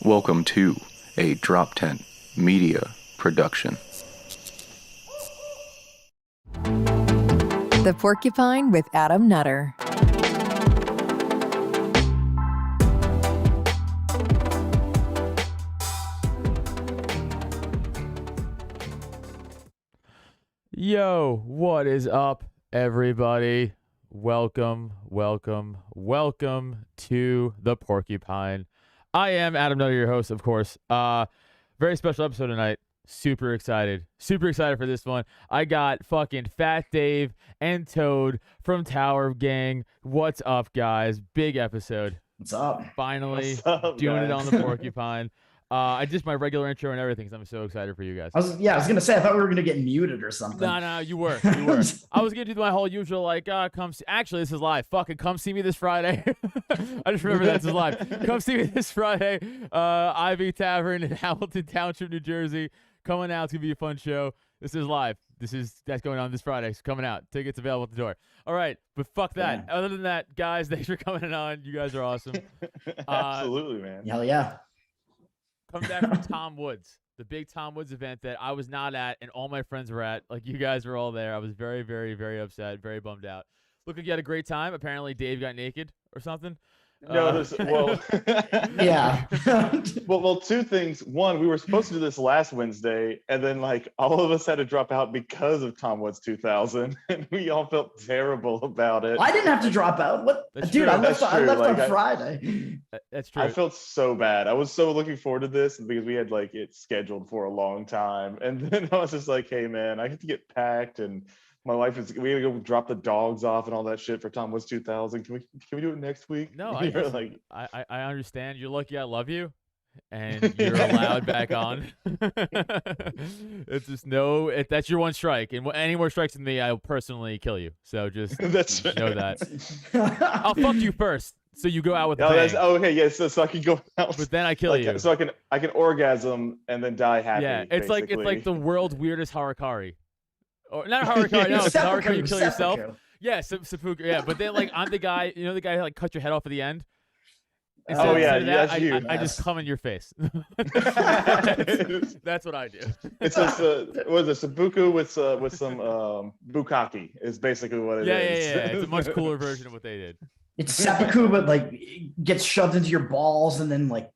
Welcome to a Drop Tent Media production. The Porcupine with Adam Nutter. Yo, what is up, everybody? Welcome to the Porcupine. I am Adam Nutter, your host, of course. Very special episode tonight. Super excited for this one. I got fucking Fat Dave and Toad from Tower Gang. What's up, guys? Big episode. What's up? Finally What's up, doing it guys? on the Porcupine. I did my regular intro and everything, so I'm so excited for you guys. I was gonna say I thought we were gonna get muted or something. No, you were. I was gonna do my whole usual come. Actually, this is live. Fucking come see me this Friday. I just remember this is live. Come see me this Friday. Ivy Tavern in Hamilton Township, New Jersey. Coming out. It's gonna be a fun show. This is live. That's going on this Friday. It's coming out. Tickets available at the door. All right, but fuck that. Yeah. Other than that, guys, thanks for coming on. You guys are awesome. Absolutely, man. Hell yeah. Coming back from Tom Woods, the big Tom Woods event that I was not at and all my friends were at. Like, you guys were all there. I was very, very, very upset, very bummed out. Look like you had a great time. Apparently, Dave got naked or something. No, Yeah. well, two things. One, we were supposed to do this last Wednesday, and then like all of us had to drop out because of Tom Woods 2000, and we all felt terrible about it. I didn't have to drop out. What, That's dude? true. I left Like, on Friday. That's true. I felt so bad. I was so looking forward to this because we had like it scheduled for a long time, and then I was just like, "Hey, man, I have to get packed and." My wife is. We gotta go drop the dogs off and all that shit for Tom Woods 2000. Can we do it next week? No, You're I understand. You're lucky I love you, and you're allowed back on. It's just that's your one strike, and any more strikes than me, I'll personally kill you. So just That's know that. I'll fuck you first, so you go out with a bang. Okay. Yes, so I can go out. But then I kill you. So I can orgasm and then die happy. Yeah, it's like the world's weirdest harakiri. Or not harakiri, no, Seppuku, harakiri you kill yourself. seppuku. Yeah, seppuku. Yeah, but then like I'm the guy, the guy who like cut your head off at the end. Oh, yeah, Instead of that, that's you. I just come in your face. That's what I do. It's just was a seppuku with some bukkake is basically what it is. Yeah. It's a much cooler version of what they did. It's seppuku, but like it gets shoved into your balls, and then like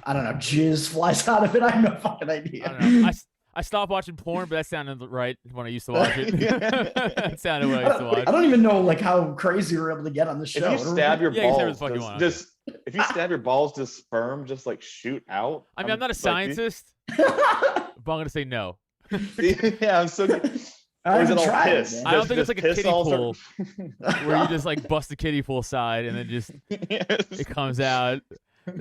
I don't know, jizz flies out of it. I have no fucking idea. I don't know. I stopped watching porn, but that sounded right when I used to watch it. It sounded what I used to watch. I don't even know like how crazy we're able to get on the show. If you stab your Yeah, you can say what balls, the fuck you want. if you stab your balls, does sperm just like shoot out? I mean, I'm not a scientist, but I'm gonna say no. Yeah, I'm so. I Or is it haven't all tried piss? it, man. I don't think it's Does like a piss kiddie also- pool where you just like bust the kiddie pool side and then just Yes. it comes out like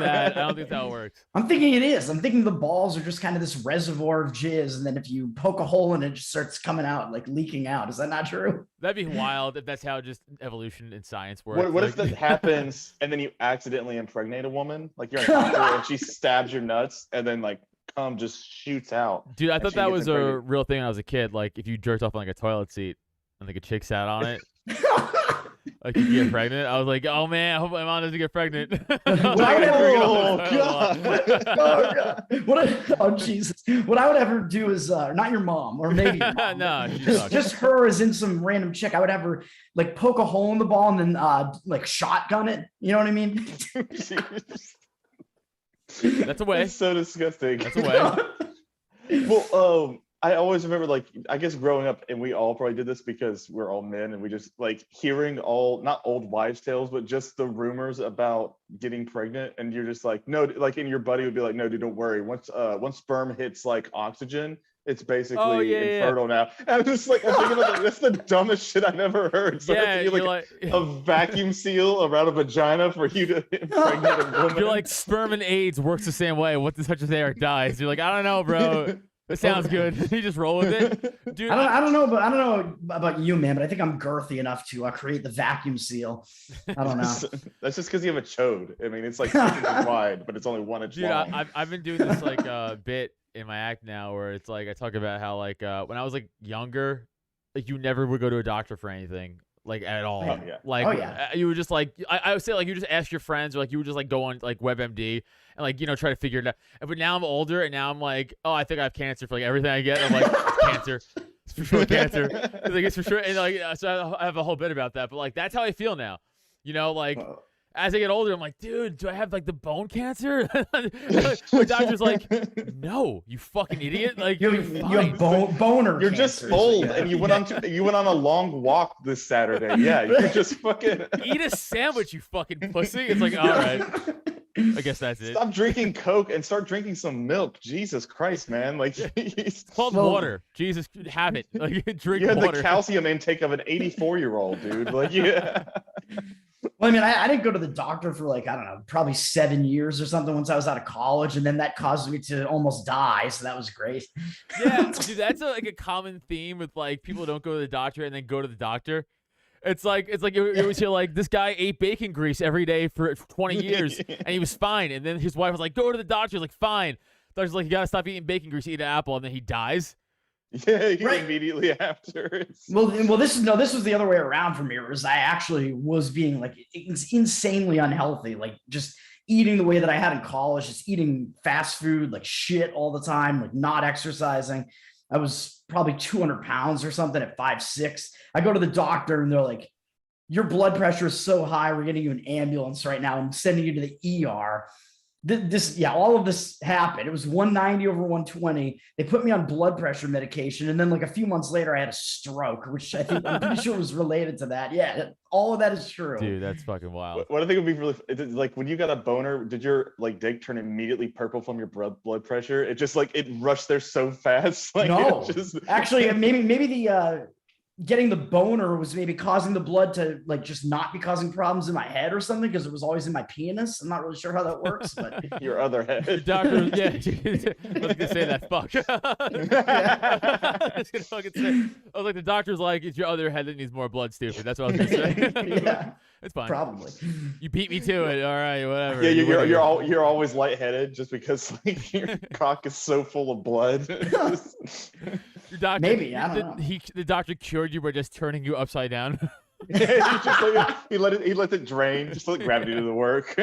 that. I don't think that's how it works. I'm thinking it is. I'm thinking the balls are just kind of this reservoir of jizz, and then if you poke a hole in it, it just starts coming out, like leaking out. Is that not true? That'd be wild if that's how just evolution and science works. What if Like- that happens and then you accidentally impregnate a woman? Like you're a doctor and she stabs your nuts and then like cum just shoots out. Dude, I and thought she that gets was a impregnated. real thing when I was a kid. Like if you jerked off on like a toilet seat and like a chick sat on it, like you get pregnant. I was like, oh man, I hope my mom doesn't get pregnant. Oh, God. Oh Jesus! What I would ever do is not your mom, or maybe your mom, No, she's just, not. just her as in some random chick. I would have her like poke a hole in the ball and then like shotgun it. You know what I mean? That's a way. It's so disgusting. That's a way. Well, I always remember, like, I guess growing up, and we all probably did this because we're all men, and we just like hearing not old wives' tales, but just the rumors about getting pregnant, and you're just like, no, like, and your buddy would be like, no, dude, don't worry. Once sperm hits like oxygen, it's basically infertile now. And I'm just like, I'm thinking about like, that's the dumbest shit I've ever heard. So Yeah, you you're like a vacuum seal around a vagina for you to impregnate a woman. You're like sperm and AIDS works the same way. What the such as there dies? You're like, I don't know, bro. It sounds good. You just roll with it, dude. I don't know about you, man, but I think I'm girthy enough to create the vacuum seal. I don't know. That's just because you have a chode. I mean, it's like 6 inches wide, but it's only 1 inch Dude, long. I've been doing this like bit in my act now where it's like I talk about how like when I was like younger, like you never would go to a doctor for anything. like at all. Oh, yeah. Like, Oh, yeah. you would just like, I would say like you just ask your friends, or like you would just like go on like WebMD and like try to figure it out. But now I'm older, and now I'm like, oh, I think I have cancer for like everything I get. I'm like, it's cancer. It's for sure cancer. Like it's for sure, and like so I have a whole bit about that. But like that's how I feel now. Like. As I get older, I'm like, dude, do I have like the bone cancer? My doctor's like, no, you fucking idiot. Like You have boner. You're cancers. just old, Yeah. and you went on a long walk this Saturday. Yeah, you're just fucking. eat a sandwich, you fucking pussy. It's like, all right, I guess that's it. Stop drinking Coke and start drinking some milk. Jesus Christ, man! Like It's called water. Jesus, have it. Like drink you had water. the calcium intake of an 84-year-old dude. Like yeah. Well, I mean, I didn't go to the doctor for like, I don't know, probably 7 years or something once I was out of college. And then that caused me to almost die. So that was great. Yeah, dude, that's like a common theme with like people who don't go to the doctor and then go to the doctor. It's like you always hear like this guy ate bacon grease every day for 20 years and he was fine. And then his wife was like, go to the doctor. He's like, fine. Doctor's like, you gotta stop eating bacon grease, eat an apple, and then he dies. Yeah, Right. immediately after. Well, this was the other way around for me. Was I actually was being like insanely unhealthy, like just eating the way that I had in college, just eating fast food, like shit all the time, like not exercising. I was probably 200 pounds or something at 5'6". I go to the doctor and they're like, your blood pressure is so high, we're getting you an ambulance right now and sending you to the ER. All of this happened. It was 190 over 120. They put me on blood pressure medication. And then like a few months later, I had a stroke, which I'm pretty sure was related to that. Yeah, all of that is true. Dude, that's fucking wild. What I think would be really like when you got a boner, did your like dick turn immediately purple from your blood pressure? It just like it rushed there so fast. Like No, just... actually, maybe the getting the boner was maybe causing the blood to like just not be causing problems in my head or something because it was always in my penis. I'm not really sure how that works, but your other head. The doctor, yeah, I was gonna say that. Fuck. I was gonna fucking say. I was like, the doctor's like, it's your other head that needs more blood, stupid. That's what I was gonna say. Yeah, it's fine. probably. You beat me to it. All right, whatever. Yeah, you're always lightheaded just because like your cock is so full of blood. Your doctor, Maybe, I don't know. The doctor cured you by just turning you upside down. he let it drain, just let gravity do the work.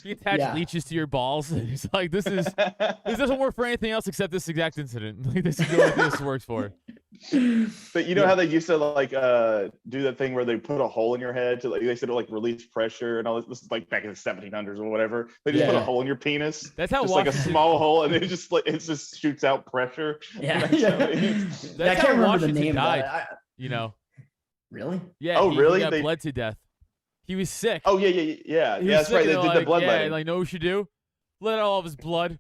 He attached leeches to your balls. He's like, this doesn't work for anything else except this exact incident. Like, this is what this works for. But you know how they used to like do that thing where they put a hole in your head to like they said to like release pressure and all this is like back in the 1700s or whatever. They just put a hole in your penis. That's how just like a small hole, and it just shoots out pressure. Yeah, That's I how can't remember Washington the name died. of that. Really? Really? Yeah. Oh, really? He got bled to death. He was sick. Oh yeah. He was That's sick, right. They and did like, the bloodletting. like, know what we should do? Let out all of his blood.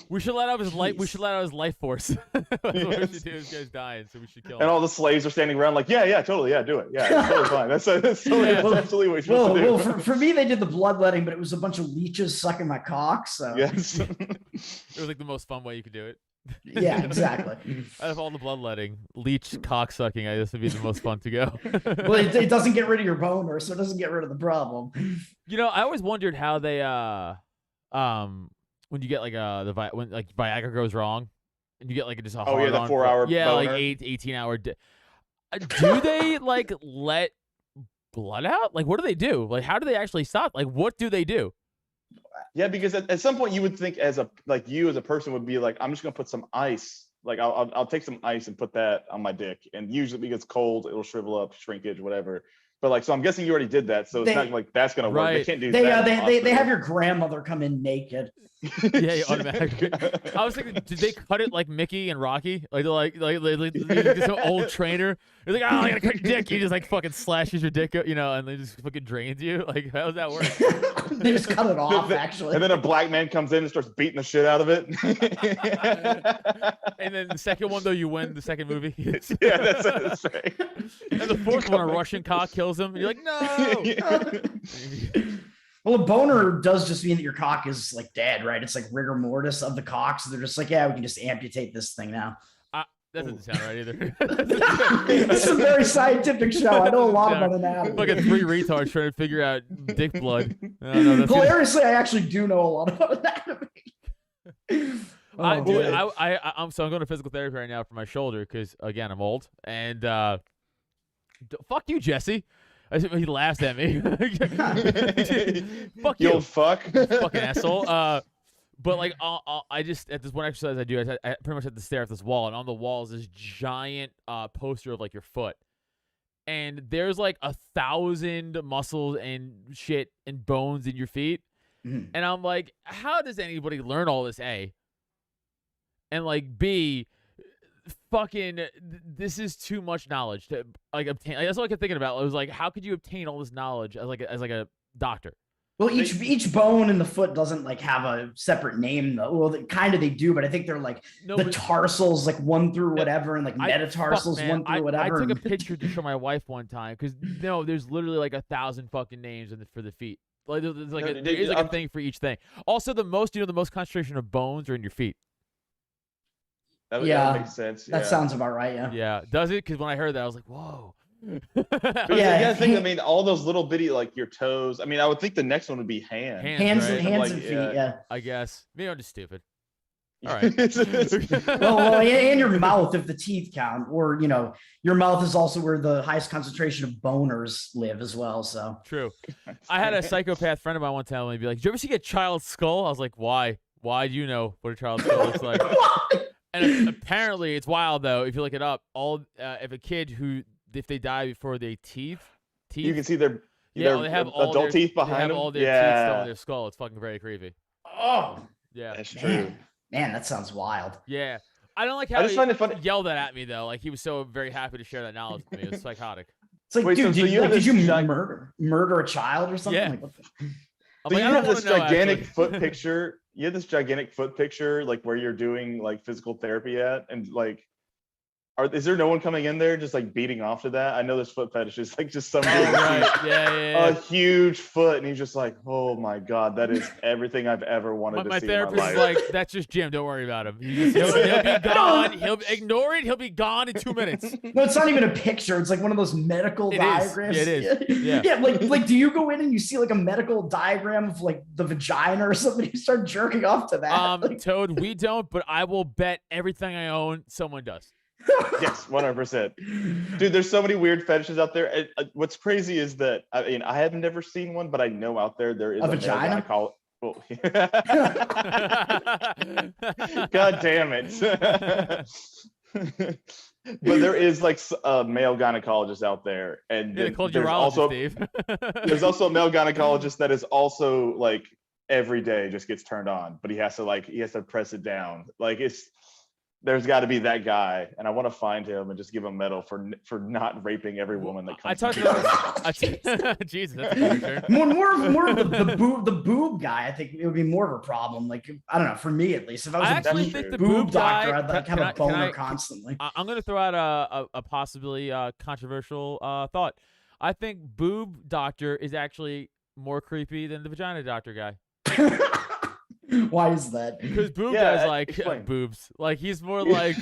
We should let out his life. We should let out his life force. That's what we should do. This guy's dying, so we should kill him. And all the slaves are standing around like, yeah, totally, yeah, do it, yeah, it's totally fine. That's totally, that's absolutely what you're supposed to do. Well, for me, they did the bloodletting, but it was a bunch of leeches sucking my cock. So yes, it was like the most fun way you could do it. Yeah, exactly. Out of all the bloodletting, leech cock sucking, I guess would be the most fun to go. Well, it doesn't get rid of your boner, so it doesn't get rid of the problem. I always wondered how they when you get like when like Viagra goes wrong and you get like just a hard the 4 hour like boner. 18 hour do they like let blood out? Like what do they do? Like how do they actually stop? Like what do they do? Yeah, because at some point you would think as a person would be like, I'm just gonna put some ice. Like I'll take some ice and put that on my dick, and usually because it's cold, it'll shrivel up, shrinkage, whatever. But like, so I'm guessing you already did that, so it's not like that's gonna work. They can't do that. They have your grandmother come in naked. Yeah, automatically. I was thinking, did they cut it like Mickey and Rocky? Like some old trainer. They're like, oh, I gotta cut your dick. He just like fucking slashes your dick, and they just fucking drains you. Like, how does that work? They just cut it off, actually. And then a black man comes in and starts beating the shit out of it. And then the second one, though, you win the second movie. Yeah, that's right. And the fourth one, a Russian cock kills him. And you're like, no. Well, a boner does just mean that your cock is like dead, right? It's like rigor mortis of the cock. So they're just like, yeah, we can just amputate this thing now. That doesn't sound right either. This is a very scientific show. I know a lot about anatomy. Fucking 3 retards trying to figure out dick blood. Hilariously, I actually do know a lot about anatomy. I'm going to physical therapy right now for my shoulder because again I'm old, and Fuck you, Jesse. He laughs at me. Fuck You you, old fuck. fucking asshole. But like, I just at this one exercise I do, I pretty much have to stare at this wall, and on the wall is this giant poster of like your foot, and there's like 1,000 muscles and shit and bones in your feet, and I'm like, how does anybody learn all this? A, and like B, fucking, this is too much knowledge to like obtain. Like, that's all I kept thinking about. It was like, how could you obtain all this knowledge as like a doctor? Well, each bone in the foot doesn't like have a separate name though. Well, kind of they do, but I think they're like the tarsals, like 1 through whatever, and like metatarsals 1 through whatever. I took a picture to show my wife one time because there's literally like 1,000 fucking names for the feet. Like there's like there is like a thing for each thing. Also, the most concentration of bones are in your feet. That makes sense. That sounds about right. Yeah. Yeah. Does it? Because when I heard that, I was like, whoa. But yeah, you gotta think. I mean, all those little bitty like your toes. I mean, I would think the next one would be hands. Hands right? and feet. Yeah. I guess. Maybe I'm just stupid. All right. well, and your mouth if the teeth count, or your mouth is also where the highest concentration of boners live as well. So true. I had a psychopath friend of mine one time and he'd be like, "Did you ever see a child's skull?" I was like, "Why? Why do you know what a child's skull looks like?" And apparently, it's wild though. If you look it up, if a kid if they die before they teeth, you can see their they have all adult teeth behind them. They have all their teeth still in their skull. It's fucking very creepy. Oh, yeah, that's true. Man, that sounds wild. Yeah, I don't like how he yelled that at me though. Like he was so very happy to share that knowledge with me. It was psychotic. It's like, wait, dude, so did you murder a child or something? Yeah. Like, what the... So you have this gigantic foot picture. You have this gigantic foot picture, like where you're doing like physical therapy at, and like, is there no one coming in there just like beating off to that? I know this foot fetish is like just some a huge foot, and he's just like, oh my god, that is everything I've ever wanted to see. My therapist in my is life. like, that's just Jim. Don't worry about him. He'll be gone. He'll ignore it. He'll be gone in 2 minutes. No, it's not even a picture. It's like one of those medical diagrams. Yeah, it is. Yeah. Yeah, like do you go in and you see like a medical diagram of like the vagina or something? You start jerking off to that. Toad, we don't, but I will bet everything I own someone does. Yes, 100%. Dude, there's so many weird fetishes out there. What's crazy is that I have never seen one, but I know out there is a vagina. God damn it. But there is like a male gynecologist out there, and there's also Dave. There's also a male gynecologist that is also like every day just gets turned on, but he has to press it down. Like there's got to be that guy, and I want to find him and just give him a medal for not raping every woman that comes. Jesus, that's a picture. More of the boob guy. I think it would be more of a problem. Like, I don't know, for me at least. If I was a boob doctor, I'd like have a boner constantly. I'm gonna throw out a possibly controversial thought. I think boob doctor is actually more creepy than the vagina doctor guy. Why is that? Because boob guy's like boobs. Like he's more like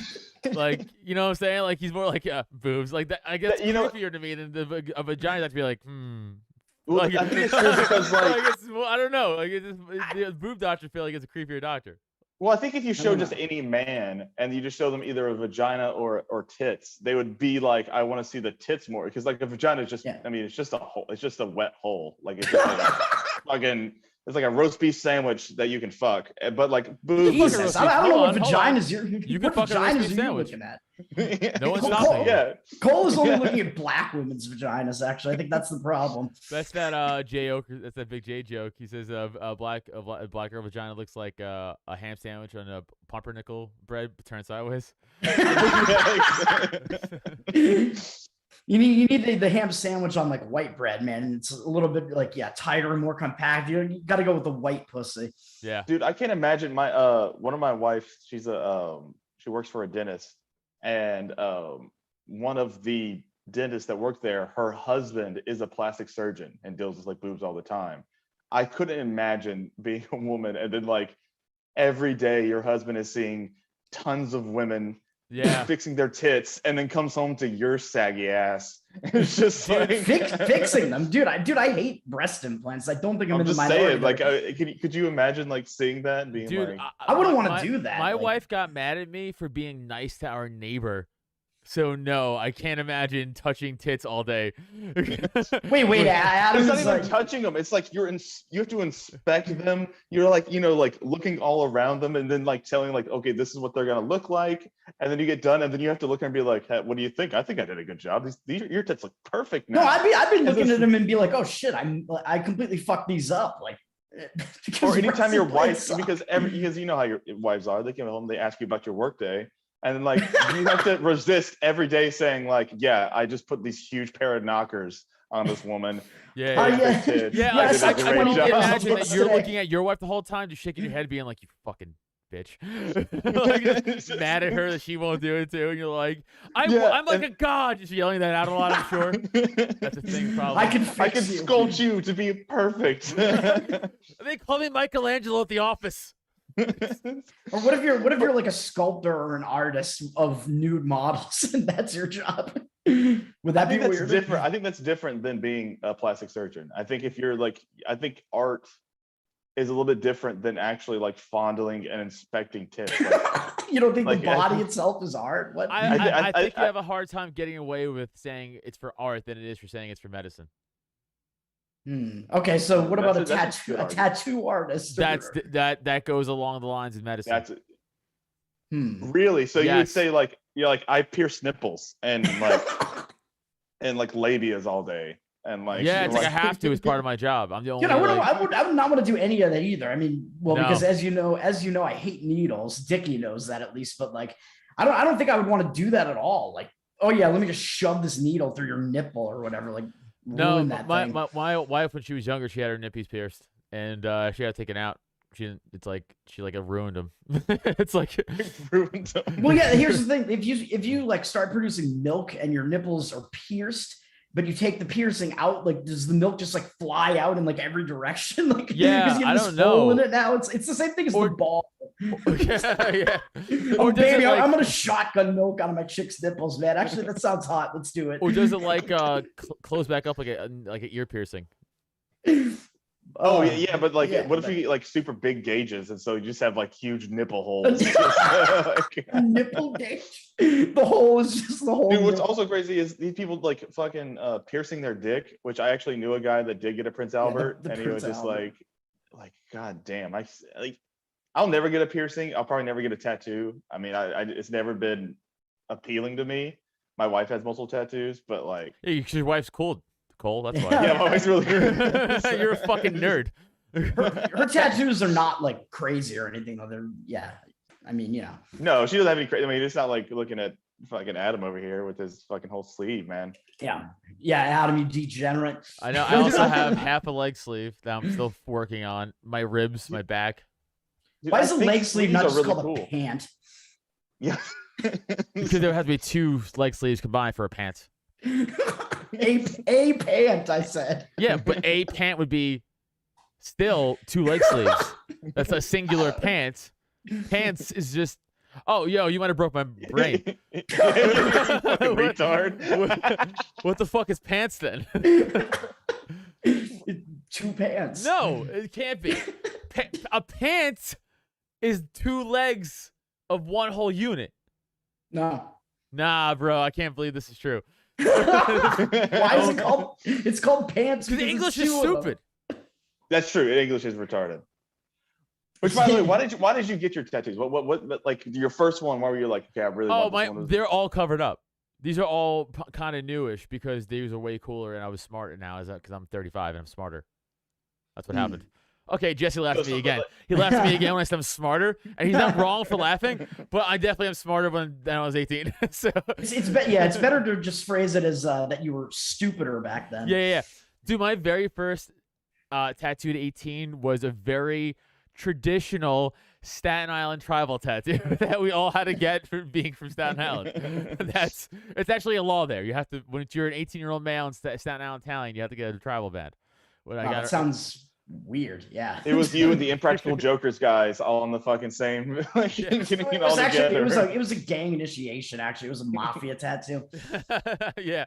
you know what I'm saying? Like he's more like boobs. Like that. I guess creepier to me than a vagina. That to be like Well, like, I think it's true because like I don't know. Like the boob doctor feel like it's a creepier doctor. Well, I think if you show just any man and you just show them either a vagina or tits, they would be like, I want to see the tits more, because like a vagina is just, I mean, it's just a hole. It's just a wet hole. Like it's just like, fucking. It's like a roast beef sandwich that you can fuck, but like boobs. Jesus, I don't know what vaginas you can fuck a roast beef sandwich. Looking at? No one's stopping. Yeah, Cole is only looking at black women's vaginas. Actually, I think that's the problem. That's that joke. That's that Big J joke. He says a black girl vagina looks like a ham sandwich on a pumpernickel bread turned sideways. You need the ham sandwich on like white bread, man. And it's a little bit like, tighter and more compact. You got to go with the white pussy. Yeah, dude, I can't imagine my one of my wife. She's she works for a dentist, and one of the dentists that work there, her husband is a plastic surgeon and deals with like boobs all the time. I couldn't imagine being a woman and then like every day your husband is seeing tons of women. Yeah, fixing their tits, and then comes home to your saggy ass. It's just like fixing them, dude. I hate breast implants. I don't think I'm in the minority. Like, could you imagine like seeing that and being dude, like, I wouldn't want to do that. My wife got mad at me for being nice to our neighbor So no, I can't imagine touching tits all day. Wait, Adam. It's not even touching them. It's like you have to inspect them. You're like, like looking all around them and then like telling like, okay, this is what they're gonna look like. And then you get done and then you have to look and be like, hey, what do you think? I think I did a good job. Your tits look perfect now. No, I've been looking at them and be like, oh shit, I completely fucked these up. Like, or anytime your wife, because you know how your wives are, they come home, they ask you about your work day. And then, like, you have to resist every day saying, like, yeah, I just put these huge pair of knockers on this woman. Yeah. I can only imagine that you're looking at your wife the whole time, just shaking your head, being like, you fucking bitch. Like, just mad at her that she won't do it too. And you're like, I'm like a god. Just yelling that out a lot, I'm sure. That's a thing, probably. I can sculpt you to be perfect. They call me Michelangelo at the office. Or what if you're like a sculptor or an artist of nude models and that's your job? Would that be weird? Different. I think that's different than being a plastic surgeon. I think if you're like, I think art is a little bit different than actually like fondling and inspecting tits. Like, you don't think the body itself is art? What? I think you have a hard time getting away with saying it's for art than it is for saying it's for medicine. Okay, so what about a tattoo artist? That goes along the lines of medicine. That's it. Really? So you would say like I pierce nipples and like and like labias all day and like it's like I have to as part of my job. I'm the only. I would not want to do any of that either. I mean, because as you know, I hate needles. Dickie knows that at least, but like I don't think I would want to do that at all. Like, oh yeah, let me just shove this needle through your nipple or whatever. Like. No, my wife when she was younger, she had her nippies pierced, and she had to take it out. She ruined them. It's like ruined them. Well, yeah. Here's the thing: if you like start producing milk and your nipples are pierced, but you take the piercing out, like does the milk just like fly out in like every direction? Like I don't know. In it now, it's the same thing as the ball. Yeah. Oh baby, I'm gonna shotgun milk out of my chick's nipples, man. Actually, that sounds hot. Let's do it. Or does it like close back up like an ear piercing? Oh yeah, but like, what if you get like super big gauges and so you just have like huge nipple holes? Nipple gauge. The hole is just the hole. Dude, what's also crazy is these people like fucking piercing their dick, which I actually knew a guy that did get a Prince Albert, and he was just like, God damn, I'll never get a piercing. I'll probably never get a tattoo. I mean, it's never been appealing to me. My wife has multiple tattoos, but like, your wife's cool, Cole. That's why. Yeah, my wife's really good. You're a fucking nerd. Her tattoos are not like crazy or anything. Though I mean, No, she doesn't have any crazy. I mean, it's not like looking at fucking Adam over here with his fucking whole sleeve, man. Yeah, Adam, you degenerate. I know. I also have half a leg sleeve that I'm still working on. My ribs, my back. Dude, why is a leg sleeve not just really called a pant? Yeah. Because there has to be 2 leg sleeves combined for a pant. a pant, I said. Yeah, but a pant would be still 2 leg sleeves. That's a singular pant. Pants is just. Oh, yo, you might have broke my brain. Retard. What the fuck is pants then? 2 pants. No, it can't be. A pant is 2 legs of one whole unit. No. Nah, bro, I can't believe this is true. Why is it called? It's called pants because English is stupid. That's true. English is retarded. Which, by the way, why did you get your tattoos? What like your first one? Why were you like, okay, I really want this one? They're all covered up. These are all kind of newish because these are way cooler and I was smarter now. Is that because I'm 35 and I'm smarter? That's what happened. Okay, Jesse laughed at me again. He laughed at me again when I said I'm smarter, and he's not wrong for laughing, but I definitely am smarter than I was 18. So it's better to just phrase it as that you were stupider back then. Yeah. Dude, my very first tattoo at 18 was a very traditional Staten Island tribal tattoo that we all had to get for being from Staten Island. It's actually a law there. You have to, when you're an 18-year-old male in Staten Island Italian, you have to get a tribal band. That sounds weird. Yeah, it was you and the Impractical Jokers guys all on the fucking same. Like, it was a gang initiation. Actually, it was a mafia tattoo. Yeah.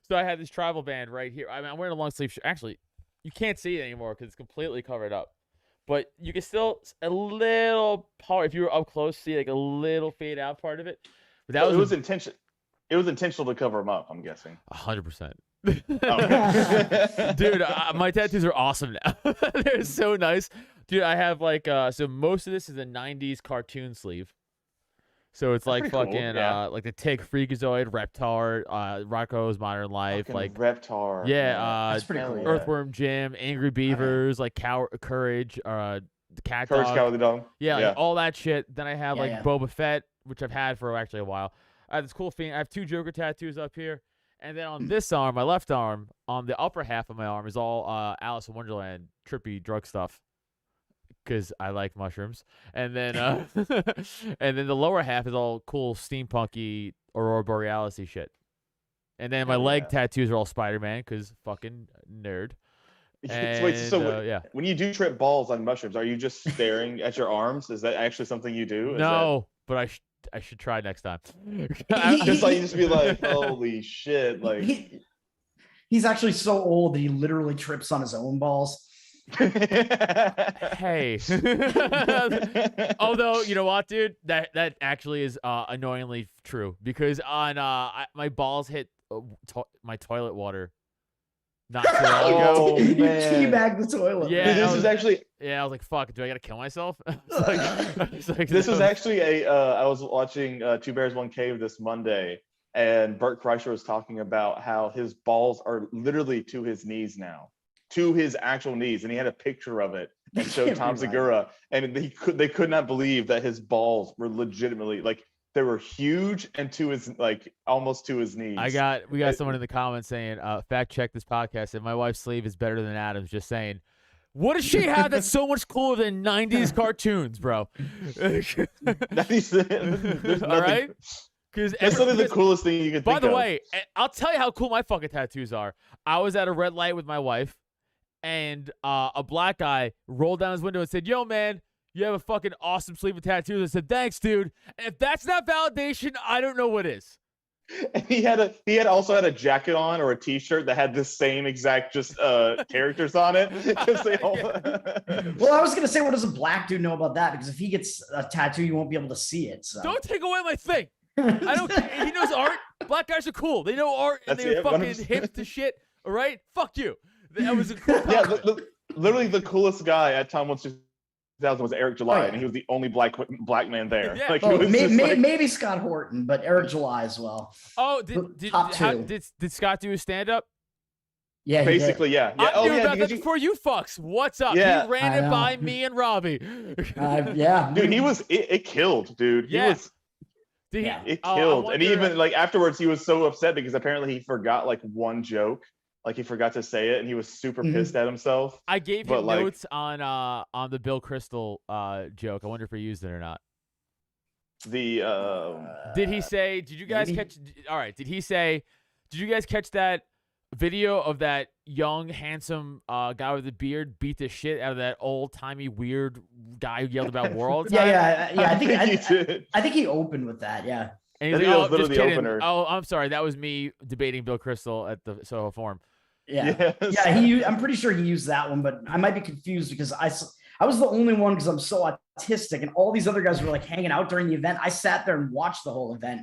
So I had this tribal band right here. I mean, I'm wearing a long sleeve shirt. Actually, you can't see it anymore because it's completely covered up. But you can still a little part if you were up close, see like a little fade out part of it. But that was intention. It was intentional to cover him up, I'm guessing. 100%. Okay. Dude, my tattoos are awesome now. They're so nice. Dude, I have like so most of this is a 90s cartoon sleeve. So it's like pretty cool, fucking yeah. like the Tick, Freakazoid, Reptar, Rocco's Modern Life, Fucking like Reptar. yeah, man. That's pretty Hell cool. yeah. Earthworm Jim, Angry Beavers, like Courage, the Cat Courage, Dog. Cowardly Dog. Yeah, like all that shit. Then I have Yeah, like yeah. Boba Fett, which I've had for actually a while. I have this cool thing. I have 2 Joker tattoos up here. And then on this arm, my left arm, on the upper half of my arm is all Alice in Wonderland trippy drug stuff. Because I like mushrooms. And then and then the lower half is all cool steampunky Aurora Borealis shit. And then my Hell leg yeah. tattoos are all Spider-Man because fucking nerd. Wait, so yeah. when you do trip balls on mushrooms, are you just staring at your arms? Is that actually something you do? Is No, but I should try next time. that just like you just be like, holy shit, like He's actually so old that he literally trips on his own balls. Hey. Although, you know what, dude? That actually is annoyingly true because on my balls hit my toilet water not too long ago. Oh, You man. teabag the toilet. Yeah, Dude, I this was- is actually Yeah, I was like, fuck, do I gotta kill myself? It's like, this was no. actually I was watching Two Bears One Cave this Monday, and Bert Kreischer was talking about how his balls are literally to his knees now, to his actual knees, and he had a picture of it and showed Can't Tom be right. Segura, and they could not believe that his balls were legitimately like they were huge and to his like almost to his knees. We got someone in the comments saying, fact check this podcast, and my wife's sleeve is better than Adam's, just saying. What does she have that's so much cooler than 90s cartoons, bro? There's All nothing- right? Because That's literally the coolest thing you could think By the of. way, I'll tell you how cool my fucking tattoos are. I was at a red light with my wife, and a black guy rolled down his window and said, "Yo, man, you have a fucking awesome sleeve of tattoos." I said, "Thanks, dude." And if that's not validation, I don't know what is. And he also had a jacket on or a t-shirt that had the same exact just characters on it. 'Cause they all... Well, I was gonna say, what does a black dude know about that? Because if he gets a tattoo, you won't be able to see it. So. Don't take away my thing. I don't care. He knows art. Black guys are cool. They know art, and That's they're it, fucking 100%. hip to shit. All right? Fuck you. That was a cool Yeah, comment. literally the coolest guy at Tom Once 2000 was Eric July, Oh, yeah. and he was the only black man there. Yeah. Like, he Oh, was just like- maybe Scott Horton, but Eric July as well. Oh, Top two. did Scott do his stand-up? Yeah, he did. basically, yeah. I knew about because that before you fucks. What's up? Yeah. He ran I it know. by me and Robbie. Yeah, dude, it killed, dude. Yeah. He was Did he, Yeah. it I killed, and wonder- even like afterwards, he was so upset because apparently he forgot like one joke, like he forgot to say it, and he was super Mhm. pissed at himself. I gave but, him like- notes on the Bill Crystal joke. I wonder if he used it or not. The Did he say? Did you guys maybe. catch? All right. Did he say? Did you guys catch that video of that young, handsome guy with the beard beat the shit out of that old timey weird guy who yelled about war all the time? yeah. I think he did. I think he opened with that. Yeah. And I he's think that like, was "Oh, just literally the kidding. opener. Oh, I'm sorry. That was me debating Bill Crystal at the Soho Forum." Yeah. Yes. Yeah, I'm pretty sure he used that one, but I might be confused because I was the only one because I'm so autistic, and all these other guys were like hanging out during the event. I sat there and watched the whole event,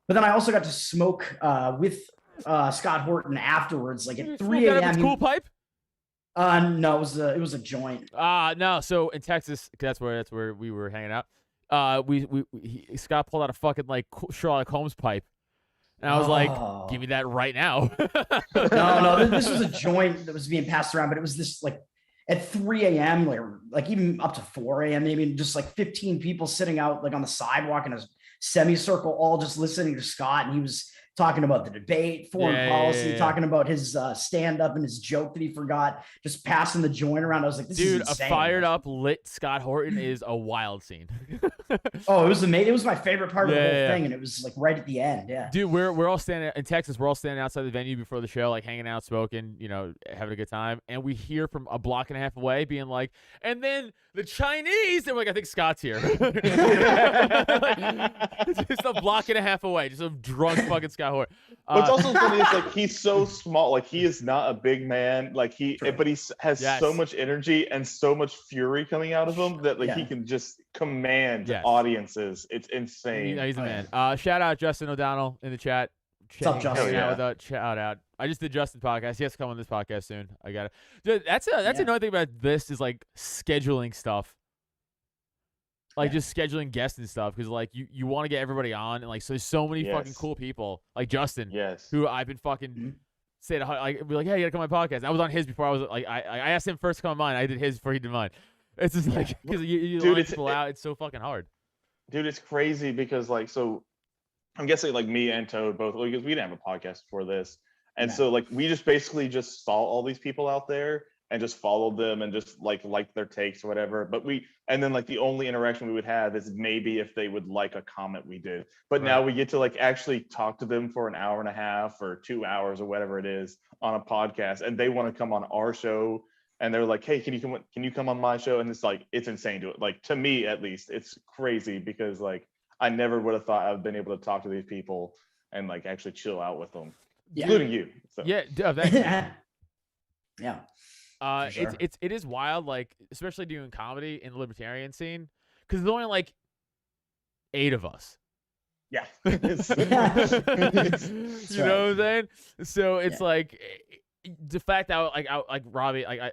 but then I also got to smoke with Scott Horton afterwards, like at 3 Out of his a.m. cool pipe? No, it was a joint. No. So in Texas, 'cause that's where we were hanging out. Scott pulled out a fucking like Sherlock Holmes pipe, and I was like, Oh. "Give me that right now." No, this was a joint that was being passed around, but it was this like at 3 a.m. like even up to 4 a.m. maybe, just like 15 people sitting out like on the sidewalk in a semicircle, all just listening to Scott, and he was talking about the debate, foreign policy, talking about his stand-up and his joke that he forgot, just passing the joint around. I was like, this Dude, is a insane. fired up lit Scott Horton is a wild scene. Oh, it was amazing. It was my favorite part of the whole Yeah. thing, and it was like right at the end. Yeah. Dude, we're all standing in Texas. We're all standing outside the venue before the show, like hanging out, smoking, having a good time. And we hear from a block and a half away, being like, "And then the Chinese." And we're like, "I think Scott's here." Just a block and a half away, just a drunk fucking Scott Horton. What's also funny is like he's so small, like he is not a big man, like but he has Yes. so much energy and so much fury coming out of him that like he Yeah. can just command audiences. It's insane. He's a man. Shout out Justin O'Donnell in the chat. What's up, Justin? Shout out. I just did Justin podcast. He has to come on this podcast soon. I got it. Dude, that's another thing about this is like scheduling stuff. Like just scheduling guests and stuff because like you want to get everybody on and like so there's so many fucking cool people like Justin who I've been fucking say to like be like, hey, you gotta come on my podcast. I was on his before I was like I asked him first to come on mine. I did his before he did mine. It's just like because you line people out. It's so fucking hard. Dude, it's crazy because like so I'm guessing like me and Toad both because we didn't have a podcast before this. And so like we just basically just saw all these people out there and just followed them and just like their takes or whatever. But and then like the only interaction we would have is maybe if they would like a comment we did. But now we get to like actually talk to them for an hour and a half or 2 hours or whatever it is on a podcast, and they want to come on our show and they're like, hey, can you come on my show? And it's like it's insane to it. Like to me at least, it's crazy because like I never would have thought I've been able to talk to these people and like actually chill out with them, including you. So. Yeah, yeah. Sure. It is wild, like especially doing comedy in the libertarian scene, because there's only like 8 of us. Yeah, you know what I'm saying? So it's like the fact that like Robbie, like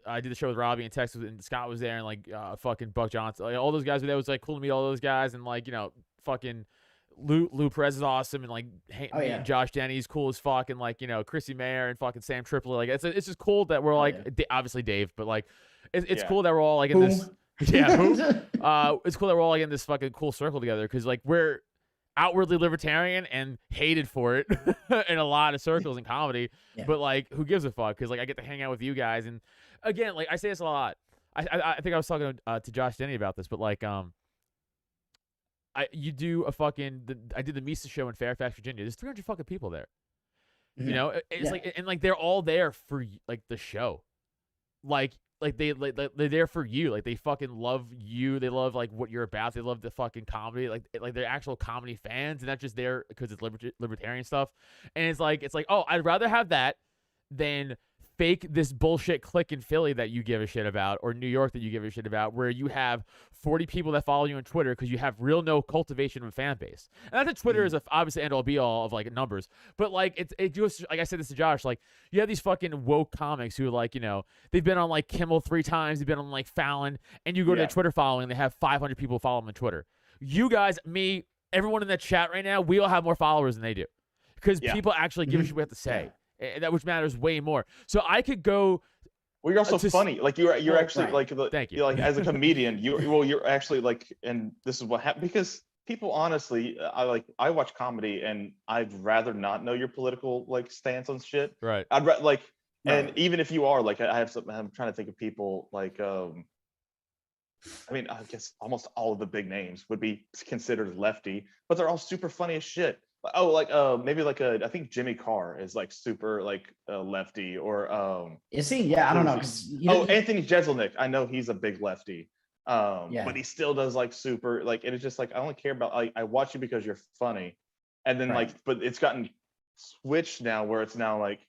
I did the show with Robbie in Texas, and Scott was there, and like fucking Buck Johnson, like all those guys were there. It was like cool to meet all those guys, and like fucking Lou Perez is awesome, and like Josh Denny's cool as fuck, and like Chrissy Mayer and fucking Sam Tripoli. Like it's just cool that we're like obviously Dave, but like it's cool that we're all like in this. It's cool that we're all like in this fucking cool circle together because like we're outwardly libertarian and hated for it in a lot of circles in comedy, but like who gives a fuck? Because like I get to hang out with you guys, and again, like I say this a lot. I think I was talking to Josh Denny about this, but like I did the Misa show in Fairfax, Virginia. There's 300 fucking people there. You know, it's like, and like they're all there for like the show, like they're there for you. Like they fucking love you. They love like what you're about. They love the fucking comedy. Like they're actual comedy fans, and not just there because it's libertarian stuff. And it's like oh, I'd rather have that than fake this bullshit clique in Philly that you give a shit about, or New York that you give a shit about, where you have 40 people that follow you on Twitter because you have no cultivation of a fan base. And not that Twitter is obviously end all be all of like numbers, but like it just like I said this to Josh, like you have these fucking woke comics who like they've been on like Kimmel 3 times, they've been on like Fallon, and you go to their Twitter following, they have 500 people follow them on Twitter. You guys, me, everyone in that chat right now, we all have more followers than they do because people actually give a shit what we have to say. That which matters way more. So I could go. Well, you're also funny. Like you're actually like thank you. You're like as a comedian, you're actually like, and this is what happened because people honestly, I watch comedy and I'd rather not know your political like stance on shit. Right. I'd like, and even if you are like, I have something. I'm trying to think of people like, I mean, I guess almost all of the big names would be considered lefty, but they're all super funny as shit. Oh, like maybe like I think Jimmy Carr is like super like lefty, or is he? Yeah, I don't know. Anthony Jeselnik, I know he's a big lefty, but he still does like super like, and it's just like I only care about I watch you because you're funny, and then like, but it's gotten switched now where it's now like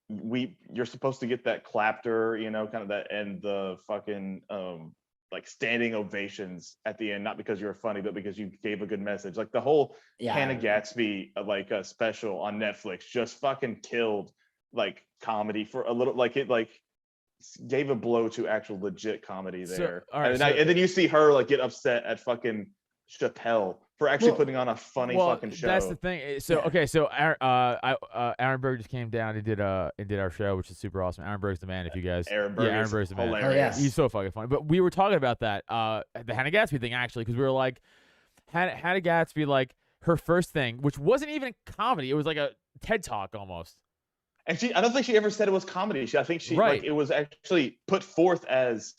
you're supposed to get that clapter, kind of that, and the fucking like standing ovations at the end, not because you're funny, but because you gave a good message. Like the whole Hannah Gatsby like a special on Netflix just fucking killed like comedy for a little, like it like gave a blow to actual legit comedy there. And then you see her like get upset at fucking Chappelle for actually putting on a funny fucking show. That's the thing. So Aaron Berg just came down and did our show, which is super awesome. Aaron Berg's the man. If you guys, Aaron Berg's the man. Hilarious. He's so fucking funny. But we were talking about that the Hannah Gatsby thing actually, because we were like, Hannah Gatsby, like her first thing, which wasn't even comedy. It was like a TED Talk almost. And I don't think she ever said it was comedy. I think she like it was actually put forth as,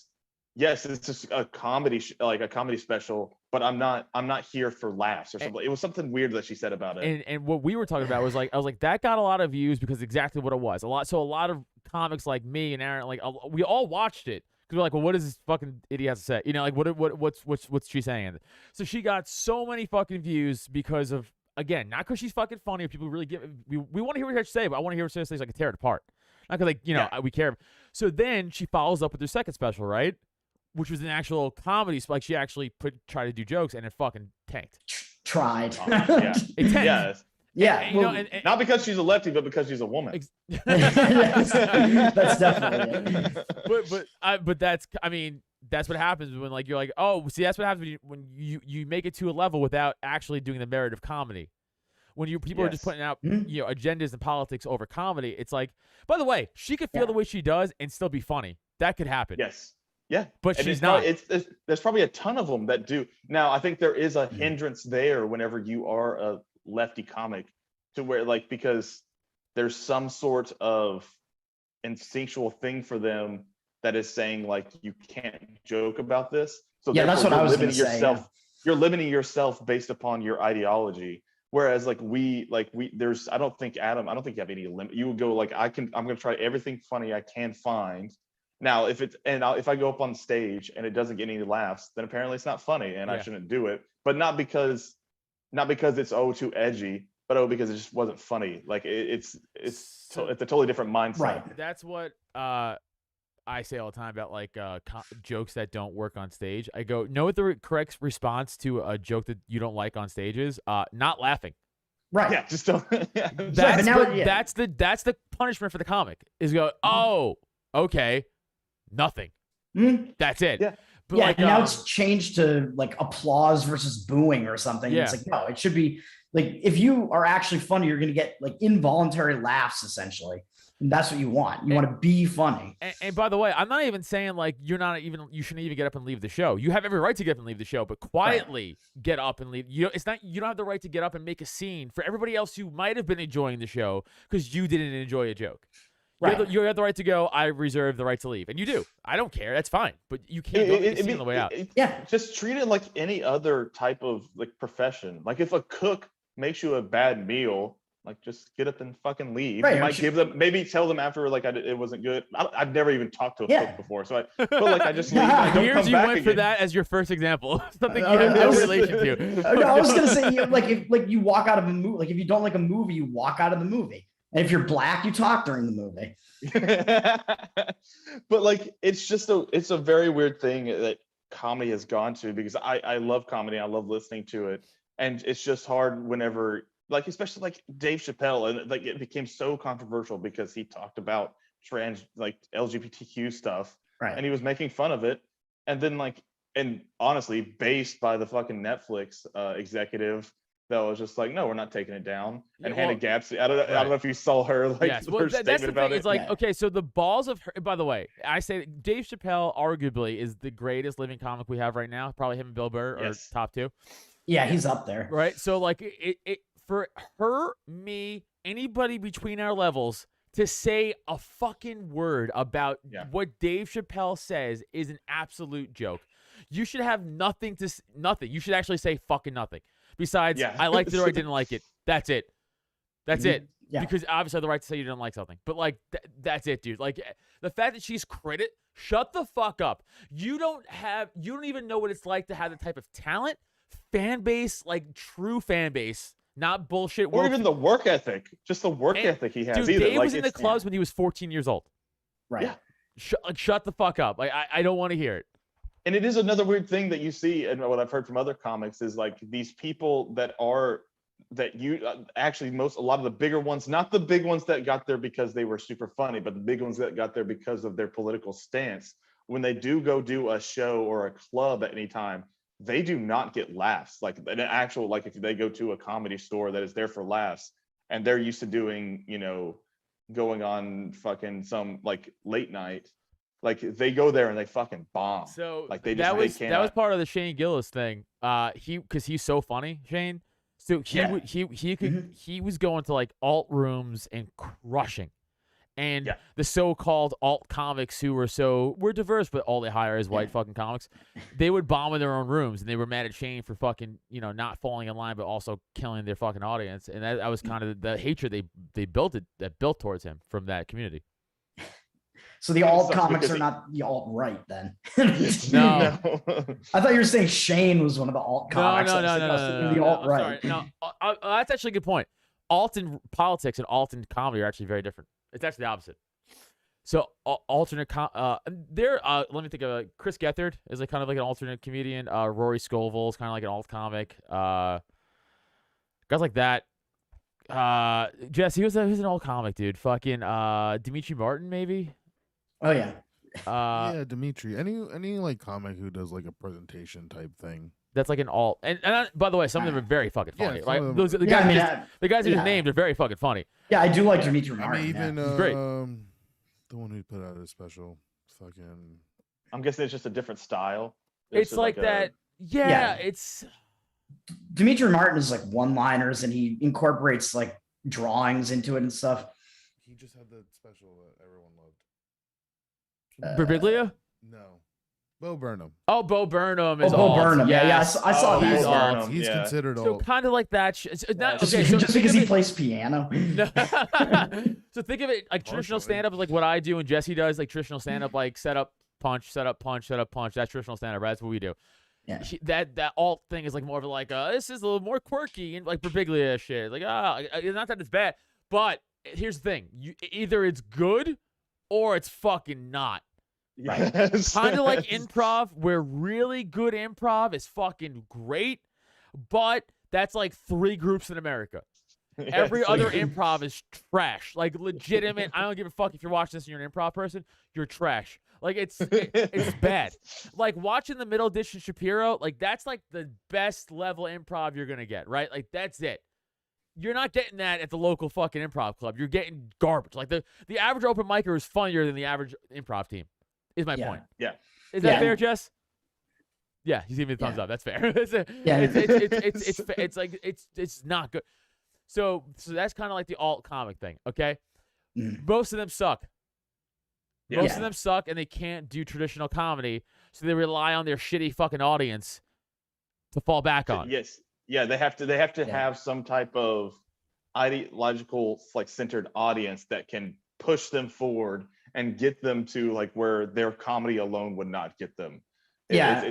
yes, it's just a comedy like a comedy special, but I'm not here for laughs or something. It was something weird that she said about it. And what we were talking about was like, I was like, that got a lot of views because exactly what it was. A lot of comics like me and Aaron, like we all watched it because we're like, well, what does this fucking idiot have to say? Like what's she saying? So she got so many fucking views because of, again, not because she's fucking funny or people really we want to hear what she has to say, but I want to hear what she has to say so I can tear it apart. Not because we care. So then she follows up with her second special, right? which was an actual comedy. Like she actually tried to do jokes, and it fucking tanked. Tried. Yeah. It tanked. Yeah. Yeah. And, you know, and Not because she's a lefty, but because she's a woman. That's definitely it. but that's, I mean, that's what happens when like you're like, oh, see, that's what happens when you make it to a level without actually doing the merit of comedy. When people are just putting out agendas and politics over comedy, it's like, by the way, she could feel the way she does and still be funny. That could happen. Yes. Yeah. But and she's not. There's probably a ton of them that do. Now, I think there is a hindrance there whenever you are a lefty comic, to where like, because there's some sort of instinctual thing for them that is saying like, you can't joke about this. So that's what I was going to say. You're limiting yourself based upon your ideology. Whereas like there's, I don't think you have any limit. You would go like, I'm going to try everything funny I can find. Now, if I go up on stage and it doesn't get any laughs, then apparently it's not funny and I shouldn't do it. But not because it's too edgy, but because it just wasn't funny. Like it's a totally different mindset. Right. That's what I say all the time about like jokes that don't work on stage. I go, know what the correct response to a joke that you don't like on stage is? Not laughing. Right. Yeah. Just don't. Yeah. That's the punishment for the comic. Is go, oh, okay, nothing. That's it. Yeah. But yeah. Like, and now it's changed to like applause versus booing or something. Yeah. It's like, no, it should be like, if you are actually funny, you're going to get like involuntary laughs essentially. And that's what you want. You want to be funny. And by the way, I'm not even saying like you shouldn't even get up and leave the show. You have every right to get up and leave the show, but quietly get up and leave. You don't have the right to get up and make a scene for everybody else who might have been enjoying the show because you didn't enjoy a joke. You have the right to go, I reserve the right to leave. And you do. I don't care. That's fine. But you can't go make a scene on the way out. Just treat it like any other type of like profession. Like if a cook makes you a bad meal, like just get up and fucking leave. Right, you might maybe tell them after like it wasn't good. I've never even talked to a cook before, so I just leave. I don't come you back went again. for that as your first example. Something you have no relation to. No, I was gonna say if you walk out of a movie, like if you don't like a movie, you walk out of the movie. And if you're black, you talk during the movie. But like it's a very weird thing that comedy has gone to, because I love comedy, I love listening to it, and it's just hard whenever. Like, especially like Dave Chappelle, and like it became so controversial because he talked about LGBTQ stuff, right? And he was making fun of it, and then and honestly, based by the fucking Netflix executive that was just like, no, we're not taking it down. And Hannah Gadsby, I don't know if you saw her her statement about it. It's like, okay, so the balls of her. By the way, I say Dave Chappelle arguably is the greatest living comic we have right now. Probably him and Bill Burr are top two. Yeah, he's up there. Right. So like it for her, me, anybody between our levels to say a fucking word about what Dave Chappelle says is an absolute joke. You should have nothing. You should actually say fucking nothing. Besides, I liked it or I didn't like it. That's it. That's it. Yeah. Because obviously I have the right to say you didn't like something. But like, that's it, dude. Like the fact that she's shut the fuck up. You don't even know what it's like to have the type of talent, fan base, like true fan base. Not bullshit. Or even the work ethic. Just the work ethic he has. Dude, Dave was in the clubs when he was 14 years old. Right. Yeah. Shut the fuck up. Like, I don't want to hear it. And it is another weird thing that you see, and what I've heard from other comics is like these people a lot of the bigger ones, not the big ones that got there because they were super funny, but the big ones that got there because of their political stance. When they do go do a show or a club at any time, they do not get laughs. Like an actual, like if they go to a comedy store that is there for laughs and they're used to doing, going on fucking some like late night, like they go there and they fucking bomb. So like they that was part of the Shane Gillis thing. Because he's so funny, Shane. So he was going to like alt rooms and crushing. And the so-called alt comics who we're diverse, but all they hire is white fucking comics. They would bomb in their own rooms, and they were mad at Shane for fucking, not falling in line, but also killing their fucking audience. And that was kind of the hatred they built towards him from that community. So the alt comics are not the alt right then. No. I thought you were saying Shane was one of the alt comics. No. The alt right. No, that's actually a good point. Alt in politics and alt in comedy are actually very different. It's actually the opposite. So alternate let me think of Chris Gethard is like kind of like an alternate comedian. Rory Scovel is kind of like an alt comic. Guys like that. Jesse, who's an alt comic, dude? Fucking Dimitri Martin, maybe. Oh yeah. Yeah, Dimitri. Any like comic who does like a presentation type thing. That's like an alt. And by the way, some of them are very fucking funny. Yeah, Like some of those the Yeah, guys, I mean, the guys who yeah. just named are very fucking funny. Yeah, I do like Dimitri I Martin. mean, even He's great. the one who put out a special fucking. I'm guessing it's just a different style. It's just like that. Yeah, it's. Dimitri Martin is like one-liners, and he incorporates like drawings into it and stuff. He just had the special that everyone loved. Birbiglia? No, Bo Burnham. Oh, Bo Burnham is Bo alt. Burnham. Yeah, Yes. I saw Oh, that. he's Bo alt. Burnham. He's Yeah. considered So old. kind of like that. Not, Just, okay, so just think because of he it- plays piano. So think of it like traditional Partially. stand up is like what I do and Jesse does, like traditional stand up, like set up, punch, set up, punch, set up, punch. That's traditional stand up, right? That's what we do. Yeah. That alt thing is like more of like this is a little more quirky and like Birbiglia shit. Like not that it's bad, but here's the thing: either it's good or it's fucking not. Yes. Kind of like improv, where really good improv is fucking great, but that's like 3 groups in America. Every Yes, other like- improv is trash. Like legitimate. I don't give a fuck if you're watching this and you're an improv person. You're trash. Like it's bad. Like watching the Middle Dish and Shapiro. Like that's like the best level improv you're gonna get. Right. Like that's it. You're not getting that at the local fucking improv club. You're getting garbage. Like the average open micer is funnier than the average improv team. Is my Yeah. point. Yeah. Is that Yeah. fair, Jess? Yeah, he's giving me the thumbs Yeah. up. That's fair. It's not good. So that's kind of like the alt comic thing, okay? Mm. Most of them suck. Yeah. Most Yeah. of them suck, and they can't do traditional comedy, so they rely on their shitty fucking audience to fall back on. Yes. Yeah, they have to Yeah. have some type of ideological like centered audience that can push them forward and get them to like where their comedy alone would not get them. Yeah.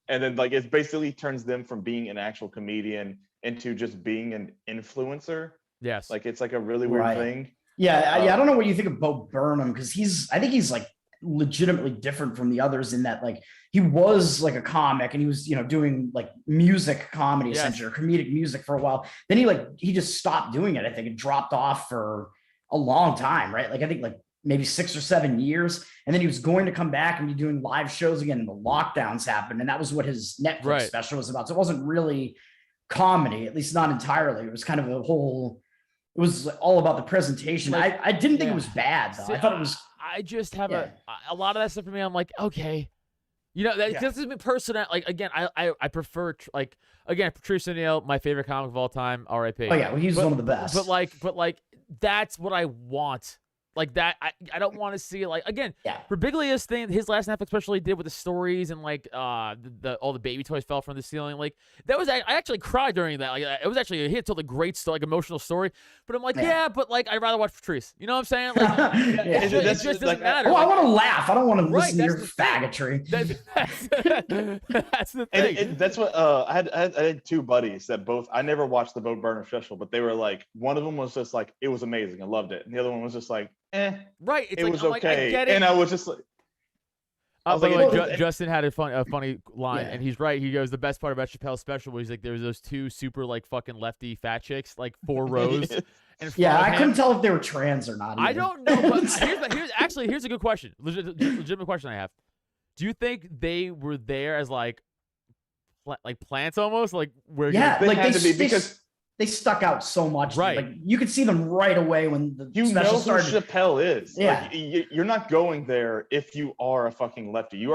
And then like it basically turns them from being an actual comedian into just being an influencer. Yes. Like it's like a really weird Right. thing. Yeah, I don't know what you think of Bo Burnham, because I think he's like legitimately different from the others in that like he was like a comic and he was doing like music comedy Yes. essentially, or comedic music for a while. Then he just stopped doing it. I think it dropped off for a long time, right? Like I think like maybe 6 or 7 years, and then he was going to come back and be doing live shows again, and the lockdowns happened, and that was what his Netflix Right. special was about. So it wasn't really comedy, at least not entirely. It was kind of a whole. It was all about the presentation. Like, I didn't think yeah. it was bad though. See, I thought it was. I just have Yeah. a lot of that stuff for me. I'm like, okay, that Yeah. this is me personal. Like again, I prefer like again Patrice O'Neill, my favorite comic of all time, R.I.P. Oh yeah, well, he's But- one of the best. But like that's what I want. Like that, I don't want to see like again. Yeah. Birbiglia's thing, his last Netflix special he did with the stories and like the all the baby toys fell from the ceiling. Like that was I actually cried during that. Like it was actually he told a great story, like emotional story. But I'm like, yeah, but like I'd rather watch Patrice. You know what I'm saying? Like Yeah. it just doesn't like, matter. Oh, I Like, want to laugh. I don't want to Right, listen to your that's the thing. faggotry. that's the And thing. that's what I had 2 buddies that both I never watched the Bo Burnham special, but they were like, one of them was just like it was amazing, I loved it, and the other one was just like, Right. It's it like, was I'm like, okay, I get it. and I was just like, I was By the like, way, it- Justin had a funny line, Yeah. and he's right. He goes, the best part about Chappelle's special was like there was those 2 super like fucking lefty fat chicks, like 4 rows. In front Yeah, of I him. couldn't tell if they were trans or not. I either. don't know. But here's a good question. Legitimate question I have. Do you think they were there as like plants almost? Like we're Yeah, They like had they, to be they, because- they stuck out so much. Right. Like you could see them right away when the you know special who started. Chappelle is. Yeah. Like, you're not going there if you are a fucking lefty.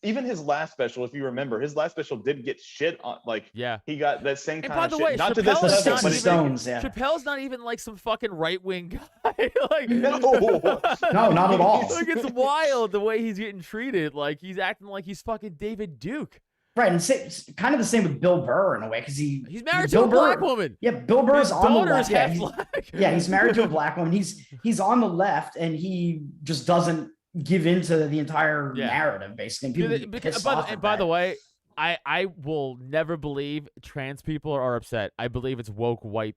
Even his last special, if you remember, his last special did get shit on. Like yeah. he got that same And kind by of the shit. way, Not to this Chappelle level, is not but even- it- Stones, yeah. Chappelle's not even like some fucking right wing guy. Like No. No, not at all. Like it's wild the way he's getting treated. Like he's acting like he's fucking David Duke. Right, and kind of the same with Bill Burr in a way, because He's married Bill to a black Burr- woman. Yeah, Bill Burr's His on the daughter left. is Yeah, half he's, black. yeah, he's married to a black woman. He's on the left, and he just doesn't give into the entire Yeah. narrative. Basically, people get pissed off at by that. the way, I will never believe trans people are upset. I believe it's woke white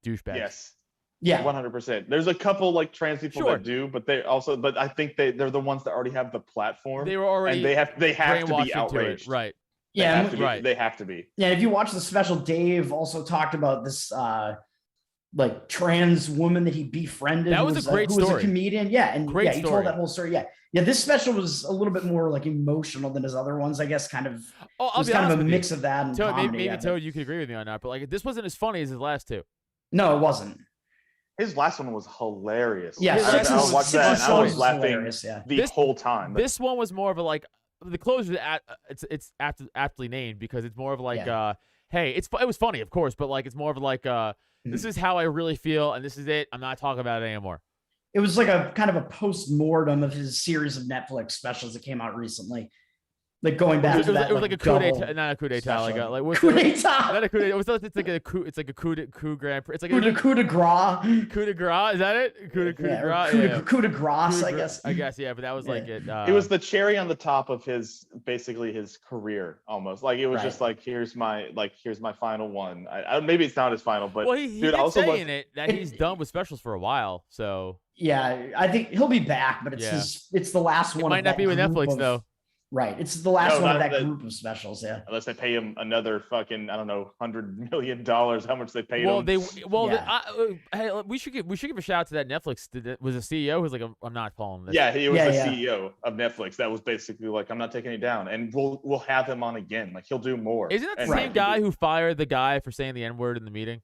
douchebags. Yes. Yeah. 100%. There's a couple like trans people Sure. that do, but I think they're the ones that already have the platform. They were already and they have to brainwashed be into it, outraged. right? They Yeah, have to be. right. They have to be. Yeah, if you watch the special, Dave also talked about this like trans woman that he befriended. That who was a great who was a story. comedian. Yeah, and Great yeah, he story. told that whole story. Yeah, yeah. This special was a little bit more like emotional than his other ones, I guess. Kind of. Oh, It I'll was be kind honest of a with mix you. of that and Toad, comedy. maybe yeah, Toad, you could agree with me on that, but like this wasn't as funny as his last two. No, it wasn't. His last one was hilarious. Yeah, His I last one was- watched that and his I was was laughing hilarious, yeah. the This- whole time. This one was more of a like the closure. It's aptly named because it's more of like hey, it was funny, of course, but like it's more of like this is how I really feel, and this is it. I'm not talking about it anymore. It was like a kind of a post-mortem of his series of Netflix specials that came out recently. Like going back to that. It was like a coup d'etat, not a coup d'etat, like a what's coup the- d'etat. Not a coup d'etat. It's like a coup. It's like a coup grand prix. It's like Coup de a coup de gras. coup de grace. Is that it? Coup de Yeah, or grace. coup de- Yeah. coup de grace, Coup de I gra- guess. I guess, yeah, but that was Yeah. like it. It was the cherry on the top of his career almost. Like it was just like here's my final one. Maybe it's not his final, but well, he dude, did also say was- in it that he's done with specials for a while, so Yeah, I think he'll be back, but it's Yeah. it's the last it one. might of not that be with group Netflix of- though. Right, it's the last No, one of not that that- group of specials. Yeah. unless they pay him another fucking, I don't know, $100 million. How much they paid Well, him? hey, we should give a shout out to that Netflix. Was a CEO who's like, I'm not following this. Yeah, he was Yeah, the yeah. CEO of Netflix. That was basically like, I'm not taking it down, and we'll have him on again. Like he'll do more. Isn't that the And same guy who fired the guy for saying the N-word in the meeting?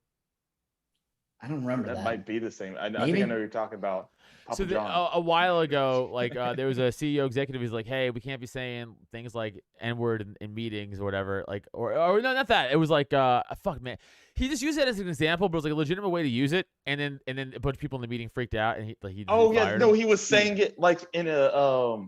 I don't remember That that. might be the same. I think Maybe? I know who you're talking about. Papa So John. a while ago, like there was a CEO executive who's like, "Hey, we can't be saying things like N-word in meetings or whatever." Like, or no, not that. It was like, fuck, man. He just used it as an example, but it was like a legitimate way to use it. And then a bunch of people in the meeting freaked out, and he Oh yeah, fired no, him. he was saying it like in a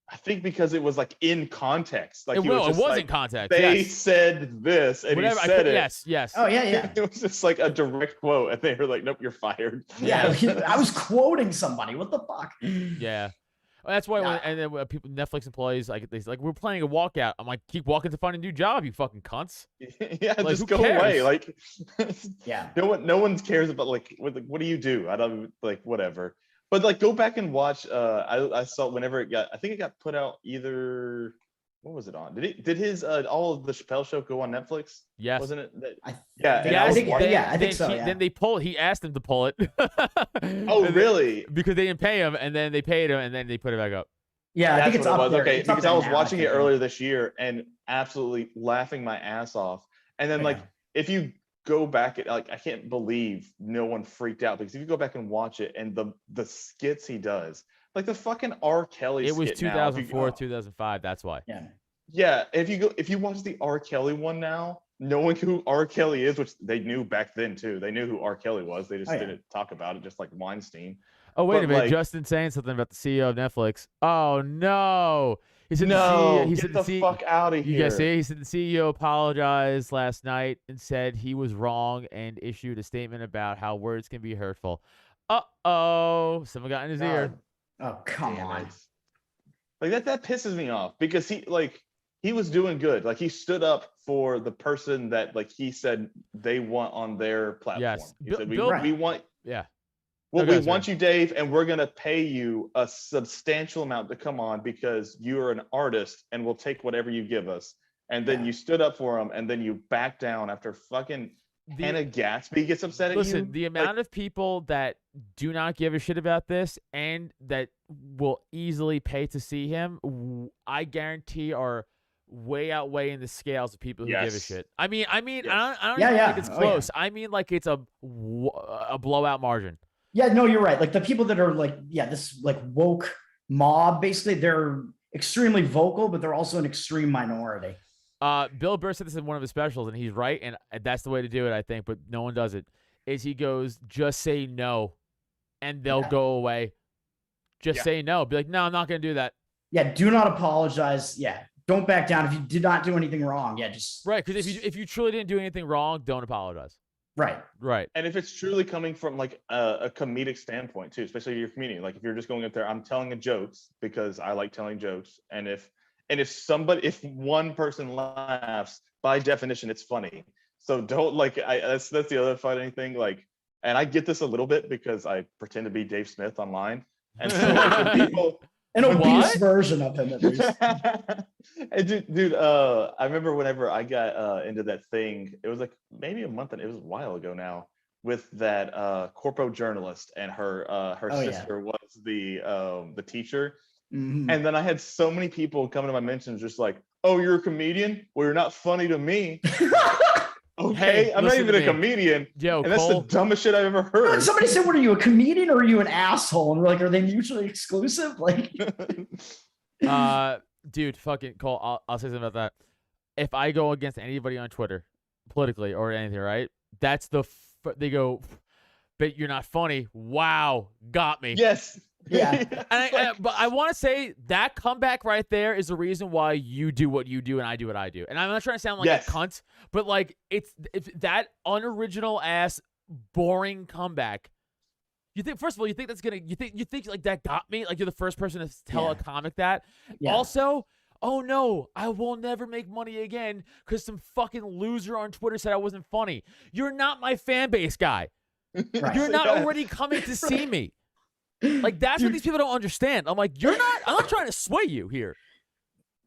I think because it was like in context. Like It he was just in like, context. They Yes. said this, and Whatever. he said it. Yes. Oh yeah, yeah. It was just like a direct quote, and they were like, "Nope, you're fired." Yeah, I was quoting somebody. What the fuck? Yeah. Well, that's why. Yeah. And then people, Netflix employees, like they like, we're planning a walkout. I'm like, keep walking to find a new job, you fucking cunts. Yeah, Like, just who go away. cares? Like, Yeah. no one cares about like what do you do? I don't like whatever. But like, go back and watch. I saw whenever it got. I think it got put out either. What was it on? Did his all of the Chappelle show go on Netflix? Yes. Wasn't it? I Yeah. and Yeah, I I was think- watching- yeah, I think so, He, yeah. Then they pull. He asked them to pull it. Oh And really? because they didn't pay him, and then they paid him, and then they put it back up. Yeah, I That's think it's what up it was. there. Okay, It's up because I there was now, watching it think. earlier this year and absolutely laughing my ass off. And then like, Yeah. if you go back, like I can't believe no one freaked out, because if you go back and watch it and the skits he does, like the fucking R. Kelly. It was skit now, if you- 2004, 2005. That's why. Yeah. Yeah, if you watch the R. Kelly one now, knowing who R. Kelly is, which they knew back then too, they knew who R. Kelly was. They just Oh, yeah. didn't talk about it, just like Weinstein. Oh wait But, a minute, like- Justin saying something about the CEO of Netflix. Oh no, he said No, he get said the C- fuck out of You here. guys see, he said the CEO apologized last night and said he was wrong and issued a statement about how words can be hurtful. Uh-oh, someone got in his ear. God Oh, come damn on. it. Like that pisses me off, because he was doing good. Like he stood up for the person that like he said they want on their platform. Yes. He Bill- said, Bill- we want Yeah. well, Okay, we sorry. want you, Dave, and we're gonna pay you a substantial amount to come on because you are an artist, and we'll take whatever you give us. And then Yeah. you stood up for him, and then you back down after fucking Hannah Gatsby gets upset at you. Listen, the amount of people that do not give a shit about this and that will easily pay to see him, I guarantee are way outweighing the scales of people who give a Yes. shit. I mean, Yes. I don't Yeah, even yeah. think it's Oh, yeah. close. I mean, like it's a blowout margin. Yeah, no, you're right. Like the people that are like, yeah, this like woke mob, basically, they're extremely vocal, but they're also an extreme minority. Bill Burr said this in one of his specials, and he's right, and that's the way to do it, I think, but no one does it. Is he goes, just say no, and they'll Yeah. go away. Just Yeah. say no. Be like, no, I'm not going to do that. Yeah, do not apologize. Yeah, don't back down if you did not do anything wrong. Yeah, just Right, because if you truly didn't do anything wrong, don't apologize. right. Right. And if it's truly coming from like a comedic standpoint too, especially if you're comedian, like if you're just going up there, I'm telling a jokes because I like telling jokes, and if one person laughs, by definition, it's funny. So don't like that's the other funny thing. Like And I get this a little bit because I pretend to be Dave Smith online. And so like, when people An obese What? version of him, at least. And dude, I remember whenever I got into that thing, it was like maybe a month, and it was a while ago now, with that corpo journalist, and her Oh, yeah. sister was the teacher. Mhm. And then I had so many people come to my mentions just like, "Oh, you're a comedian? Well, you're not funny to me." Okay, Hey, I'm not listen even to a me. comedian. Yo, And that's Cole. the dumbest shit I've ever heard. Somebody said, "What are you, a comedian or are you an asshole?" And we're like, "Are they mutually exclusive?" Like, Dude, fucking Cole. I'll say something about that. If I go against anybody on Twitter, politically or anything, right? That's they go, but you're not funny. Wow, got me. Yes. Yeah. But I want to say that comeback right there is the reason why you do what you do and I do what I do. And I'm not trying to sound like Yes. a cunt, but like it's that unoriginal ass boring comeback. You think, first of all, you think like that got me? Like you're the first person to tell Yeah. a comic that. Yeah. Also, oh no, I will never make money again because some fucking loser on Twitter said I wasn't funny. You're not my fan base guy. Right. You're not Yeah. already coming to see me. Like that's what these people don't understand. I'm like, I'm not trying to sway you here.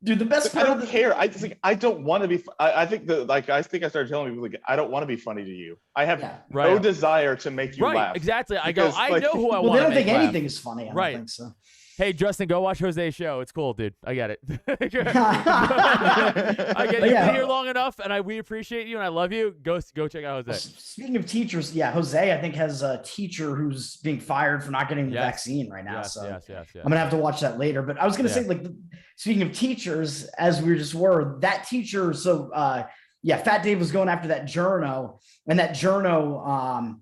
Dude, the best I part don't of the care. I just think I don't want to be. I think that I started telling people like I don't want to be funny to you. I have Yeah. no Right. desire to make you Right, laugh. exactly. I Because, go, I like- know who I well, want they to don't make think laugh. anything is funny. I don't Right. think so. Hey, Justin, go watch Jose's show. It's cool, dude. I get it. I get it. But You've yeah. been here long enough, and we appreciate you, and I love you. Go check out Jose. Speaking of teachers, yeah, Jose, I think, has a teacher who's being fired for not getting the Yes. vaccine right now. Yes, So yes. I'm gonna have to watch that later. But I was gonna Yeah. say, like, speaking of teachers, as we just were, that teacher. So, Fat Dave was going after that journo, and that journo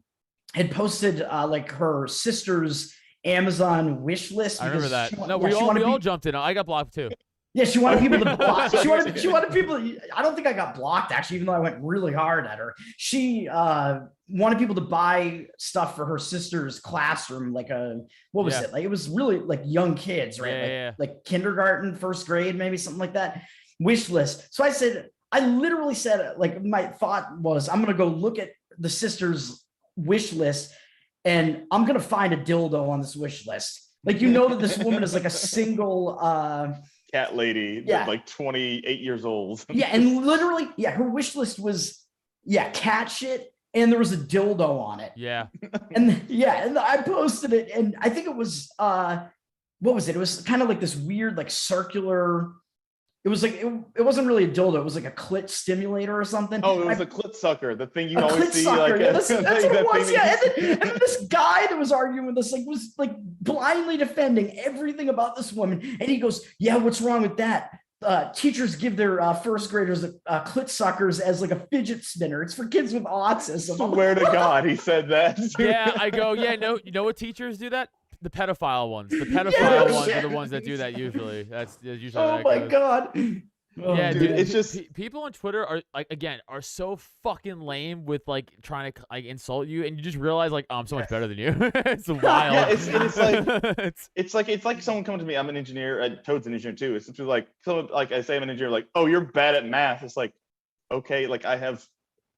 had posted like her sister's Amazon wish list. I remember because that. she wa- No, yeah, we she all wanted we all pe- jumped in. I got blocked too. Yeah, she wanted people to block. Oh, She wanted people. I don't think I got blocked actually, even though I went really hard at her. She wanted people to buy stuff for her sister's classroom, like what was Yeah. it? Like it was really like young kids, right? Yeah. Like kindergarten, first grade, maybe something like that. Wish list. So I literally said, like, my thought was, I'm gonna go look at the sister's wish list, and I'm gonna find a dildo on this wish list. Like, you know that this woman is like a single Cat lady, Yeah. like 28 years old. yeah, and literally, yeah, her wish list was cat shit, and there was a dildo on it. Yeah. And I posted it, and I think it was what was it? It was kind of like this weird, like circular. It was like it wasn't really a dildo. It was like a clit stimulator or something. Oh, it was I- a clit sucker, the thing you a always clit see. sucker. Like, Yeah, that's what that it was. thing Yeah, that and then this guy that was arguing with us was like blindly defending everything about this woman, and he goes, "Yeah, what's wrong with that? Teachers give their first graders clit suckers as like a fidget spinner. It's for kids with autism." Swear to God, he said that. Yeah, I go, no, you know what teachers do that? The pedophile ones. The pedophile ones are the ones that do that usually. That's usually how Oh that my goes. god. Oh, Yeah, dude, dude, it's just- people on Twitter are like, again, are so fucking lame with like trying to like insult you, and you just realize like, oh, I'm so much better than you. It's wild. Yeah, it's like It's- it's like someone coming to me. I'm an engineer. Toad's an engineer too. It's just like someone, like I say I'm an engineer. Like, oh, you're bad at math. It's like, okay, like I have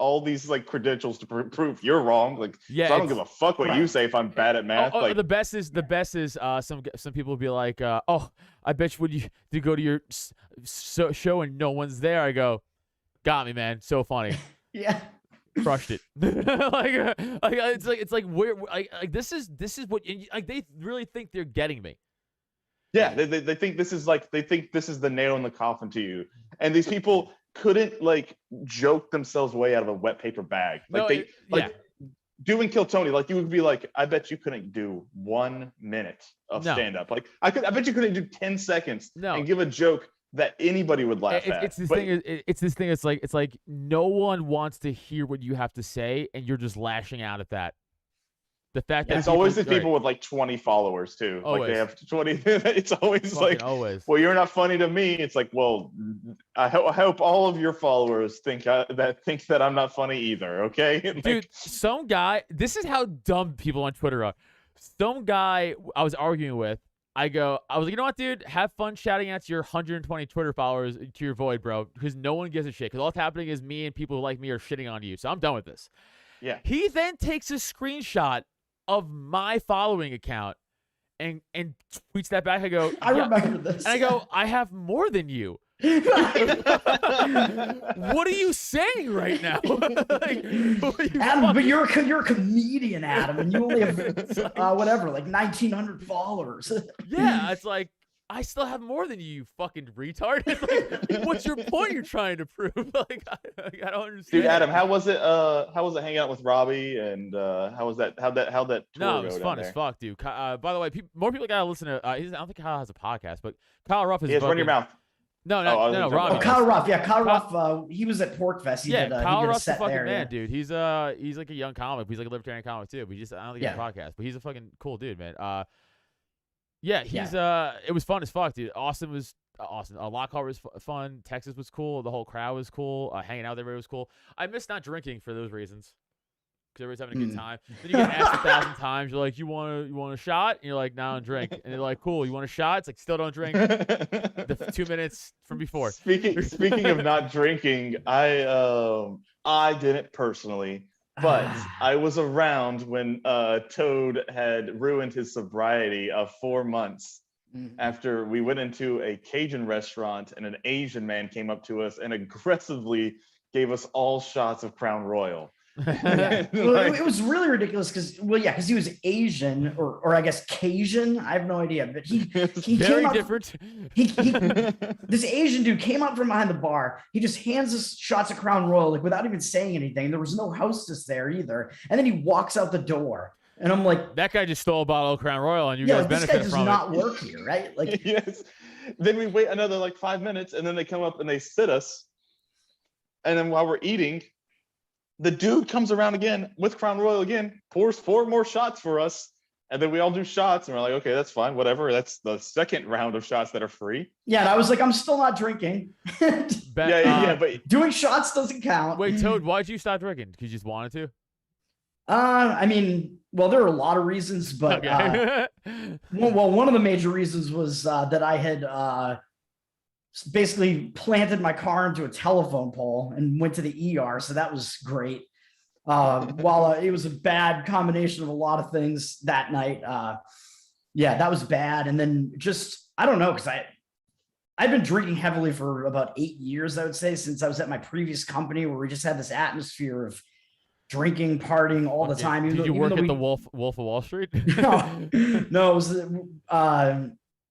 all these like credentials to prove you're wrong. Like, Yeah, so I don't it's- give a fuck what you Right. say if I'm bad at math. Oh, like, the best is some people will be like, oh, I bet you when you go to your show and no one's there, I go, got me, man, so funny, Yeah. crushed it. It's like we're like this is what like they really think they're getting me. yeah, they think this is like they think this is the nail in the coffin to you, and these people couldn't like joke themselves way out of a wet paper bag. Like No, doing Kill Tony, like you would be like, I bet you couldn't do 1 minute of No. stand up. Like I bet you couldn't do 10 seconds No. and give a joke that anybody would laugh at. It's this But- thing. It's this thing. It's like no one wants to hear what you have to say, and you're just lashing out at that. The fact that It's always the right, people with like 20 followers too. Like Always. they have 20. It's always fucking like, always. well, you're not funny to me. It's like, well, I hope all of your followers think that I'm not funny either. Okay, Like, Dude, some guy, this is how dumb people on Twitter are. Some guy I was arguing with, I was like, you know what, dude? Have fun shouting out to your 120 Twitter followers to your void, bro, because no one gives a shit. Because all that's happening is me and people who like me are shitting on you. So I'm done with this. Yeah. He then takes a screenshot of my following account and tweets that back. I go, I yeah. remember this. And I go, I have more than you. What are you saying right now? Like, Adam, but you're a comedian, Adam, and you only have whatever, like 1,900 followers. Yeah, it's like I still have more than you fucking retard. Like, what's your point you're trying to prove? Like, I don't understand. Dude, Adam, how was it? How was it hanging out with Robbie? And how was that? How'd that tour No, it go was down fun there? as fuck, dude. By the way, more people gotta listen to. I don't think Kyle has a podcast, but Kyle Ruff is. Yes, run your mouth. No, Robbie. Robbie. Kyle Ruff, yeah, Kyle Ruff. He was at Pork Fest. He did, Kyle he did a Ruff's a set fucking there, man, yeah. dude. He's like a young comic. He's like a libertarian comic too. But I don't think he has a podcast. But he's a fucking cool dude, man. It was fun as fuck, dude. Austin was awesome. Lockhart was fun. Texas was cool. The whole crowd was cool. Hanging out with everybody was cool. I miss not drinking for those reasons. Because everybody's having a good time. Then you get asked 1,000 times. You're like, you want a shot? And you're like, no, I don't drink. And they're like, cool. You want a shot? It's like, still don't drink. The 2 minutes from before. Speaking of not drinking, I didn't personally, but I was around when Toad had ruined his sobriety of 4 months after we went into a Cajun restaurant and an Asian man came up to us and aggressively gave us all shots of Crown Royal. Yeah. Well, it was really ridiculous because he was Asian or I guess Cajun. I have no idea, but he very came up, different. This Asian dude came up from behind the bar. He just hands us shots of Crown Royal like without even saying anything. There was no hostess there either, and then he walks out the door. And I'm like, that guy just stole a bottle of Crown Royal, and you guys benefit from it. This guy does not work here, right? Like, yes. Then we wait another like 5 minutes, and then they come up and they sit us. And then while we're eating, the dude comes around again with Crown Royal again, pours 4 more shots for us, and then we all do shots, and we're like, okay, that's fine, whatever. That's the second round of shots that are free. Yeah, and I was like, I'm still not drinking. But doing shots doesn't count. Wait, Toad, why'd you stop drinking? Because you just wanted to? I mean, well, there are a lot of reasons, but okay. one of the major reasons was that I had basically planted my car into a telephone pole and went to the ER, so that was great. While it was a bad combination of a lot of things that night, that was bad. And then just I don't know, because I've been drinking heavily for about 8 years, I would say, since I was at my previous company where we just had this atmosphere of drinking, partying all the time. Did you work at the Wolf of Wall Street? No,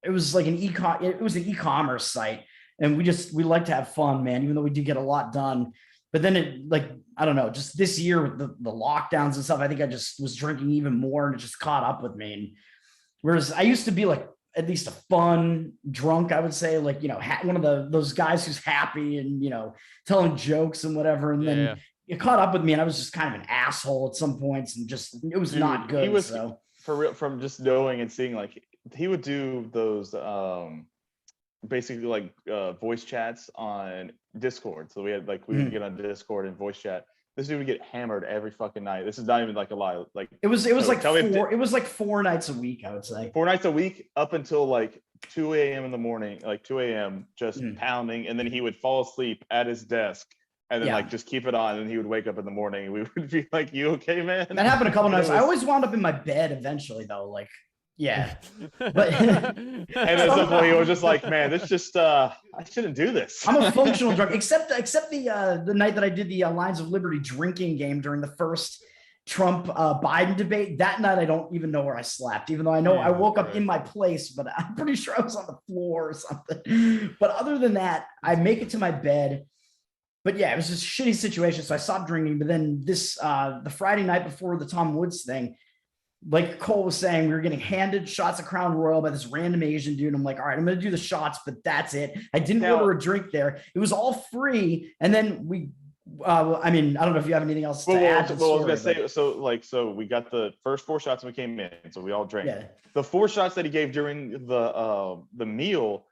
it was like an e-commerce site, and we like to have fun, man, even though we do get a lot done. But then I don't know, just this year with the lockdowns and stuff, I think I just was drinking even more, and it just caught up with me. And whereas I used to be like at least a fun drunk, I would say, like, one of those guys who's happy and, telling jokes and whatever. And then it caught up with me, and I was just kind of an asshole at some points, and just, it was not good. He was, so for real, from just knowing and seeing, like, he would do those basically like voice chats on Discord. So we had we would get on Discord and voice chat. This dude would get hammered every fucking night. This is not even like a lie. Like it was like 4 nights a week, I would say. 4 nights a week up until like 2 a.m. in the morning, like 2 a.m. just pounding, and then he would fall asleep at his desk. And then like just keep it on, and he would wake up in the morning, and we would be like, "You okay, man?" That happened a couple nights. I always wound up in my bed eventually, though. Like, yeah. But and at some point, he was just like, "Man, this just I shouldn't do this." I'm a functional drunk, except the night that I did the Lines of Liberty drinking game during the first Trump Biden debate. That night, I don't even know where I slept, even though I know I woke up in my place, but I'm pretty sure I was on the floor or something. But other than that, I make it to my bed. But yeah, it was just a shitty situation. So I stopped drinking. But then the Friday night before the Tom Woods thing, like Cole was saying, we were getting handed shots of Crown Royal by this random Asian dude. I'm like, all right, I'm going to do the shots, but that's it. I didn't order a drink there. It was all free. And then I mean, I don't know if you have anything else to add to the story, I was going to say, so we got the first 4 shots when we came in. So we all drank. Yeah. The 4 shots that he gave during the meal,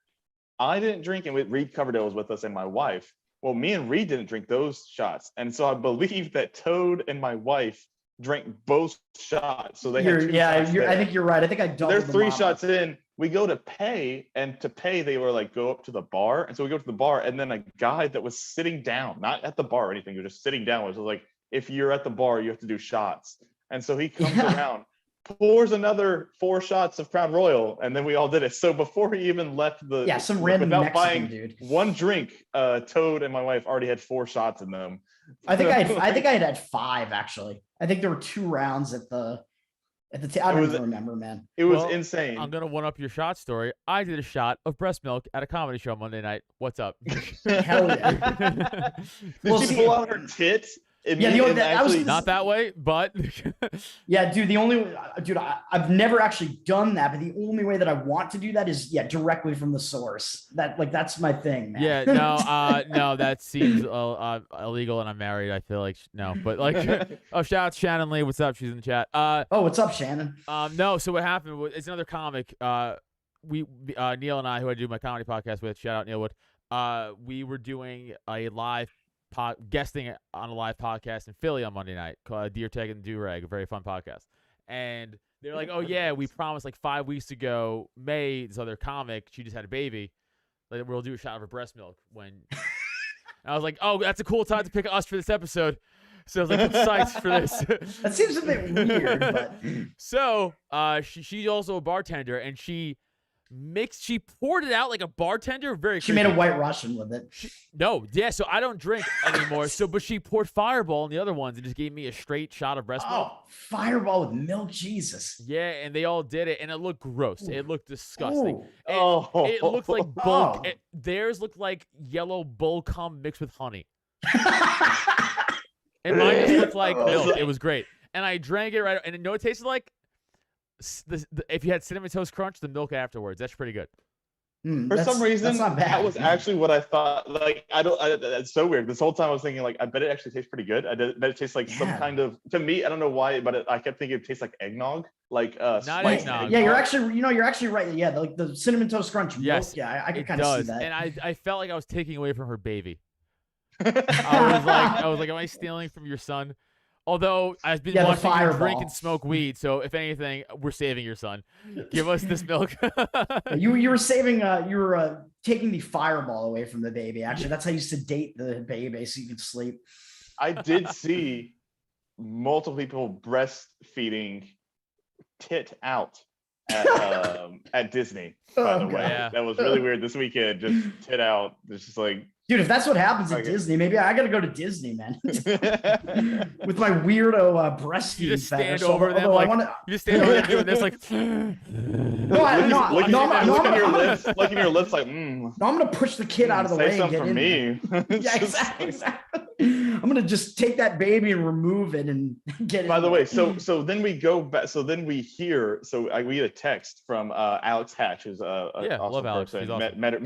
I didn't drink, and Reed Coverdale was with us and my wife. Well, me and Reed didn't drink those shots. And so I believe that Toad and my wife drank both shots. So they had 2 shots there. I think you're right. I think I doubled. There's 3 shots in. We go to pay, and to pay, they were like, go up to the bar. And so we go to the bar, and then a guy that was sitting down, not at the bar or anything, he was just sitting down, was like, if you're at the bar, you have to do shots. And so he comes around, pours another 4 shots of Crown Royal, and then we all did it. So before he even left some random without Mexican buying dude. one drink, Toad and my wife already had 4 shots in them. I think I had 5 actually. I think there were 2 rounds at the I don't even remember, man. It was insane. I'm gonna one up your shot story. I did a shot of breast milk at a comedy show Monday night. What's up? Hell yeah. Did she pull out her tit? I was not that way, but yeah, dude. I've never actually done that, but the only way that I want to do that is directly from the source. That's my thing, man. Yeah, no, that seems illegal, and I'm married. I feel like no, but like, shout out to Shannon Lee. What's up? She's in the chat. What's up, Shannon? No. So what happened was it's another comic. We Neil and I, who I do my comedy podcast with, shout out Neil Wood. We were doing a live guesting on a live podcast in Philly on Monday night called Deer Tag and Do-Rag, a very fun podcast. And they're like, oh yeah, we promised like 5 weeks ago, May, this other comic, she just had a baby, like we'll do a shot of her breast milk when and I was like, oh, that's a cool time to pick us for this episode. So I was like, I'm psyched for this. That seems a bit weird, but so she's also a bartender, and she poured it out like a bartender. She made a White Russian with it. So I don't drink anymore. But she poured Fireball in the other ones and just gave me a straight shot of breast milk. Oh, Fireball with milk, Jesus. Yeah, and they all did it, and it looked gross. It looked disgusting. It looked like bull. Theirs looked like yellow bull cum mixed with honey. And mine just looked like milk. It was great, and I drank it right, and you know what it tasted like? If you had Cinnamon Toast Crunch, the milk afterwards, that's pretty good. For some reason, that was actually what I thought. Like, that's so weird. This whole time I was thinking, like, I bet it actually tastes pretty good. I bet it tastes like some kind of, to me, I don't know why, but I kept thinking it tastes like eggnog. Like, not eggnog. Yeah, you're actually right. Yeah, like the Cinnamon Toast Crunch milk. Yes, yeah, I could kind of see that. And I felt like I was taking away from her baby. I was like, am I stealing from your son? Although I've been watching you drink and smoke weed, so if anything, we're saving your son. Give us this milk. you were saving. You were taking the Fireball away from the baby. Actually, that's how you sedate the baby so you could sleep. I did see multiple people breastfeeding tit out at Disney. By the way, that was really weird this weekend. Just tit out. It's just like. Dude, if that's what happens at Disney, maybe I gotta go to Disney, man. With my weirdo breastfeeding. You just stand over them, like, you just stand over there doing this, like. Licking your lips, like. No, I'm gonna push the kid out of the way and get in me. Yeah, exactly. I'm gonna just take that baby and remove it and get it. By the way, so then we go back. So then we hear. We get a text from Alex Hatch, who's awesome Alex. person. Awesome. Met her.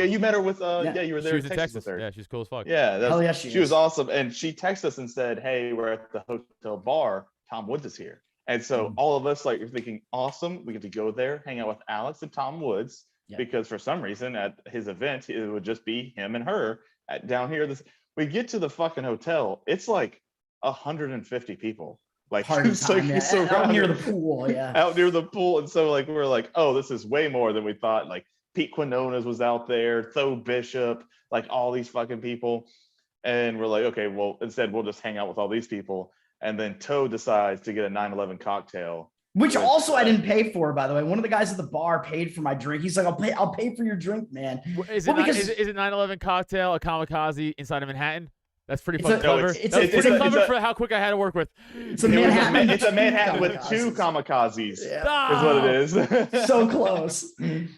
You met her with. You were there. Texas. Yeah, she's cool as fuck. Yeah, she was awesome. And she texted us and said, hey, we're at the hotel bar. Tom Woods is here. And so all of us, like, you're thinking, awesome, we get to go there, hang out with Alex and Tom Woods, because for some reason at his event, it would just be him and her down here. We get to the fucking hotel. It's like 150 people. Like, out near the pool. Yeah. Out near the pool. And so like, we're like, oh, this is way more than we thought. Like, Pete Quinones was out there, Tho Bishop, like all these fucking people. And we're like, okay, well, instead we'll just hang out with all these people. And then Toe decides to get a 9/11 cocktail. Which also I didn't pay for, by the way. One of the guys at the bar paid for my drink. He's like, I'll pay for your drink, man. Is it 9/11 cocktail a kamikaze inside of Manhattan? That's pretty fucking clever. It's pretty clever for how quick I had to work with. It's a Manhattan. It's a Manhattan with 2 kamikazes. Yeah. Is what it is. So close.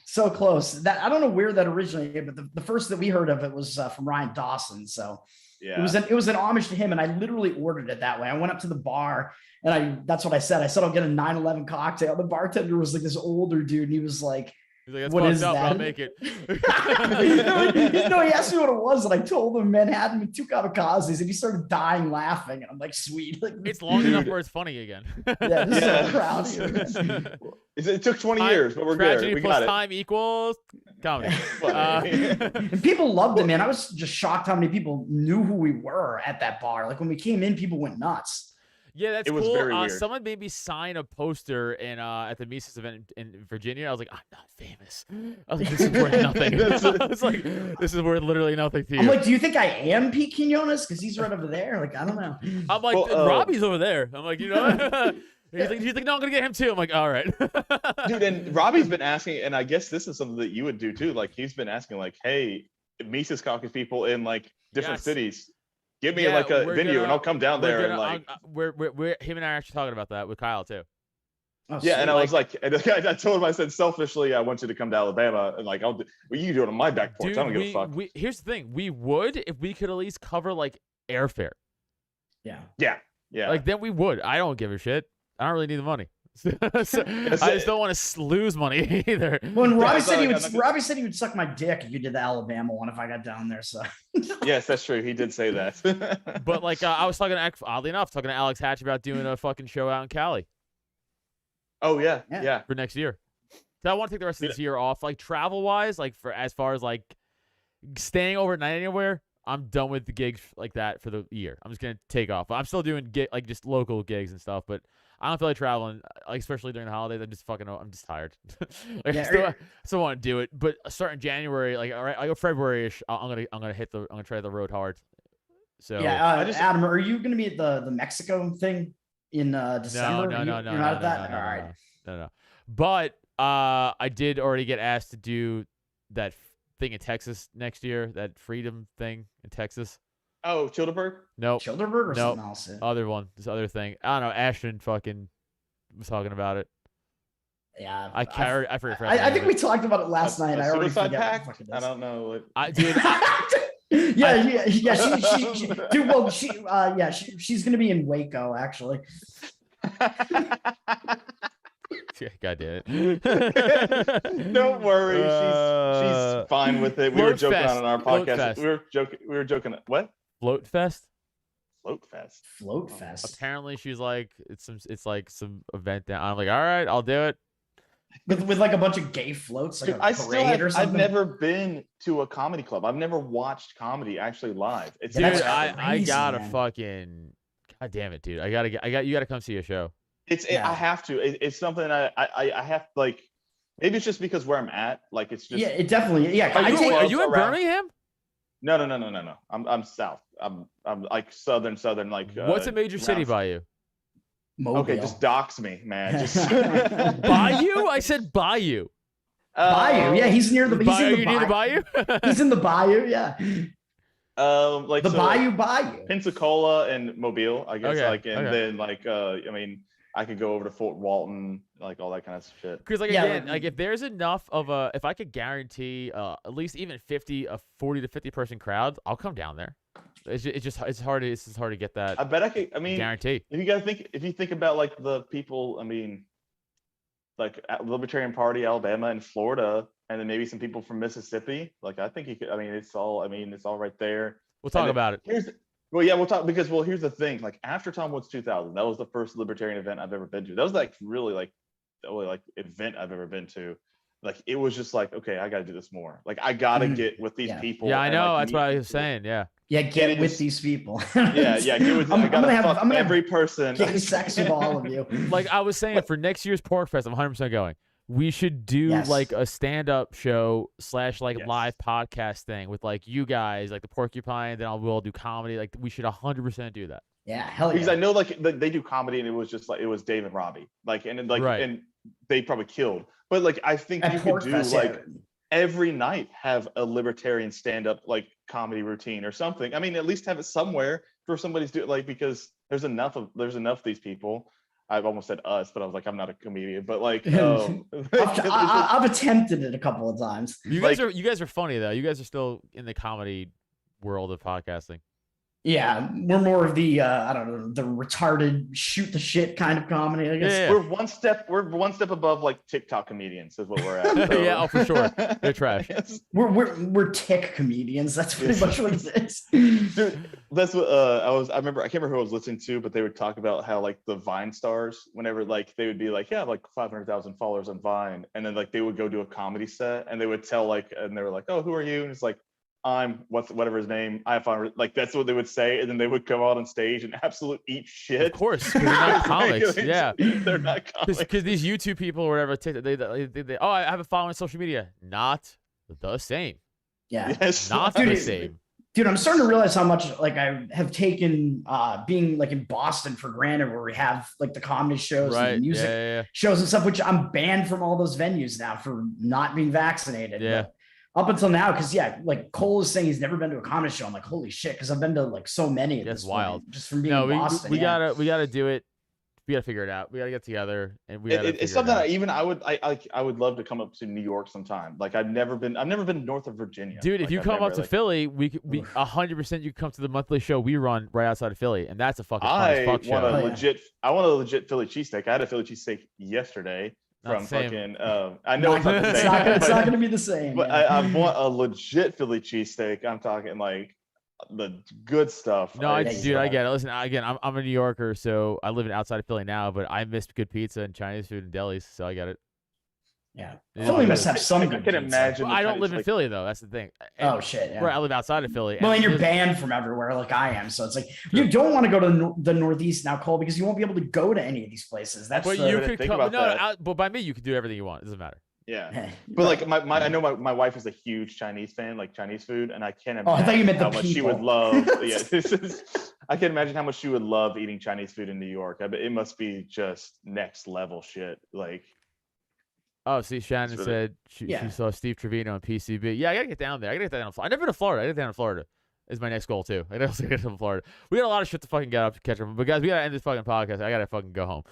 So close. That I don't know where that originated, but the first that we heard of it was from Ryan Dawson. So it was an homage to him, and I literally ordered it that way. I went up to the bar, and that's what I said. I said, I'll get a 9/11 cocktail. The bartender was like this older dude, and he was like, he's like, what is that? I'll make it. No, he asked me what it was, and I told him Manhattan with 2 kamikazes, and he started dying laughing. And I'm like, sweet. Like, it's long enough where it's funny again. So proud here. It took 20 years, but we're tragedy good. We plus got it. time equals comedy. And people loved it, man. I was just shocked how many people knew who we were at that bar. Like when we came in, people went nuts. Yeah, that's It was cool. very weird. Someone made me sign a poster in at the Mises event in Virginia. I was like, I'm not famous. I was like, this is worth nothing. I was like, this is worth literally nothing to you. I'm like, do you think I am Pete Quinones? Because he's right over there. Like, I don't know. I'm like, Robbie's over there. I'm like, you know. He's like, do you think no, I'm gonna get him too? I'm like, all right. Dude, and Robbie's been asking, and I guess this is something that you would do too. Like, he's been asking, like, hey, Mises Caucus people in like different cities, give me like a venue, and I'll come down there and like. We're him and I are actually talking about that with Kyle too. Oh, yeah, and I was like, and I told him, I said, selfishly, I want you to come to Alabama, and like, well, you do it on my back porch. Dude, I don't give a fuck. Here's the thing: we would if we could at least cover like airfare. Yeah. Like then we would. I don't give a shit. I don't really need the money. So, I just don't want to lose money either. When Robbie said he would suck my dick if you did the Alabama one if I got down there. So yes, that's true. He did say that. But like I was talking to, oddly enough, talking to Alex Hatch about doing a fucking show out in Cali. Oh yeah. For next year. So I want to take the rest of this year off, like travel wise, like for as far as like staying overnight anywhere. I'm done with the gigs like that for the year. I'm just gonna take off. I'm still doing like just local gigs and stuff, but I don't feel like traveling, like, especially during the holidays. I'm just tired. Like, I still want to do it, but starting January, like all right, like February-ish, I'm gonna try the road hard. So yeah, Adam, are you gonna be at the Mexico thing in December? No. You're not at that. All right. No. But I did already get asked to do that thing in Texas next year, that freedom thing in Texas. Oh, Childeberg? Nope. Childeberg or something else? Other one. This other thing. I don't know. Ashton fucking was talking about it. Yeah. I forget. I think we talked about it last night. I already forgot what the fuck it is. I don't know. She's gonna be in Waco actually. God damn it. Don't worry. She's fine with it. We were joking on our podcast. We were joking. What? Float Fest? Float Fest. Apparently she's like it's like some event down. I'm like, all right, I'll do it. With like a bunch of gay floats, like a parade or something. I've never been to a comedy club. I've never watched comedy actually live. Dude, I gotta fucking, god damn it, dude. You gotta come see a show. I have to. It's something I have, like, maybe it's just because where I'm at, like, it's just. Yeah, it definitely. Yeah. Are you in Birmingham? No. I'm south. I'm like southern. Like. What's a major city by you? Mobile. Okay, just dox me, man. Just Bayou? I said Bayou. Bayou. Yeah, he's near the. Are you near the Bayou? He's in the Bayou. Yeah. Like the so, Bayou. Pensacola and Mobile, I guess. Okay, Then like I mean, I could go over to Fort Walton, like all that kind of shit. Because again, like if there's enough of if I could guarantee at least even 40 to 50 person crowd, I'll come down there. It's hard to get that. I bet I could. I mean, guarantee. If you think about like the people, I mean, like Libertarian Party, Alabama, and Florida, and then maybe some people from Mississippi. Like I think you could. I mean, it's all right there. We'll talk about it. We'll talk because here's the thing. Like after Tom Woods 2000, that was the first libertarian event I've ever been to. That was like really like the only like event I've ever been to. Like it was just like, okay, I got to do this more. Like I got to get with these people. Yeah, I know. Like, that's what I was saying. Yeah. Yeah, get with these people. Yeah. Get with. I'm gonna have every person. Gay sex with all of you. Like I was saying, for next year's Pork Fest, I'm 100% going. We should do like a stand-up show / like live podcast thing with like you guys, like the Porcupine. Then we'll do comedy. Like we should 100% do that. Yeah, hell yeah. Because I know like they do comedy, and it was just like it was Dave and Robbie, like and they probably killed. But like I think you could do like every night have a libertarian stand-up like comedy routine or something. I mean, at least have it somewhere for somebody's do like because there's enough of these people. I've almost said us, but I was like, I'm not a comedian. But like, I've attempted it a couple of times. You guys are funny though. You guys are still in the comedy world of podcasting. Yeah, we're more of the I don't know, the retarded shoot the shit kind of comedy, I guess. Yeah. We're one step above like TikTok comedians is what we're at. So. Yeah, for sure. They're trash. We're tick comedians. That's pretty much what it is. Dude, that's what I can't remember who I was listening to, but they would talk about how like the Vine stars, whenever like they would be like, yeah, like 500,000 followers on Vine, and then like they would go do a comedy set and they would tell like, and they were like, oh, who are you? And it's like, I'm whatever his name. I find like that's what they would say, and then they would come out on stage and absolute eat shit. Of course, because they're not comics. Yeah, they're not comics. Because these YouTube people or whatever, they I have a following on social media. Not the same. Yeah, Yes. Not the same. Dude, I'm starting to realize how much like I have taken being like in Boston for granted, where we have like the comedy shows and the music shows and stuff, which I'm banned from all those venues now for not being vaccinated. Yeah. But up until now, because like Cole is saying he's never been to a comedy show. I'm like, holy shit, because I've been to like so many. That's wild. Point, just from being in Boston. We gotta do it. We gotta figure it out. We gotta get together and we gotta. It's something I would love to come up to New York sometime. Like I've never been north of Virginia. Dude, if like, you come up to Philly, we 100% you come to the monthly show we run right outside of Philly, and that's a fucking fun as fuck show. I want a legit Philly cheesesteak. I had a Philly cheesesteak yesterday. From fucking, I know it's not the same. It's not going to be the same. But I want a legit Philly cheesesteak. I'm talking like the good stuff. No, dude, I get it. Listen, again, I'm a New Yorker, so I live outside of Philly now, but I miss good pizza and Chinese food and delis, so I get it. Yeah, Philly must have some. I can imagine. I don't live in Philly though. That's the thing. Oh shit! Yeah. Right, I live outside of Philly. Well, and you're banned from everywhere, like I am. So it's like you don't want to go to the Northeast now, Cole, because you won't be able to go to any of these places. That's but you could come. But by me, you could do everything you want. It doesn't matter. Yeah, but like I know my wife is a huge Chinese fan, like Chinese food, and I can't imagine I thought you meant how the much people. she would love. Yeah, I can imagine how much she would love eating Chinese food in New York. I bet it must be just next level shit. Like. Oh, see, Shannon said she saw Steve Trevino on PCB. Yeah, I gotta get down there. I gotta get down. I've never been to Florida. I gotta get down to Florida. Is my next goal too. I gotta get to Florida. We got a lot of shit to fucking get up to catch up. But guys, we gotta end this fucking podcast. I gotta fucking go home.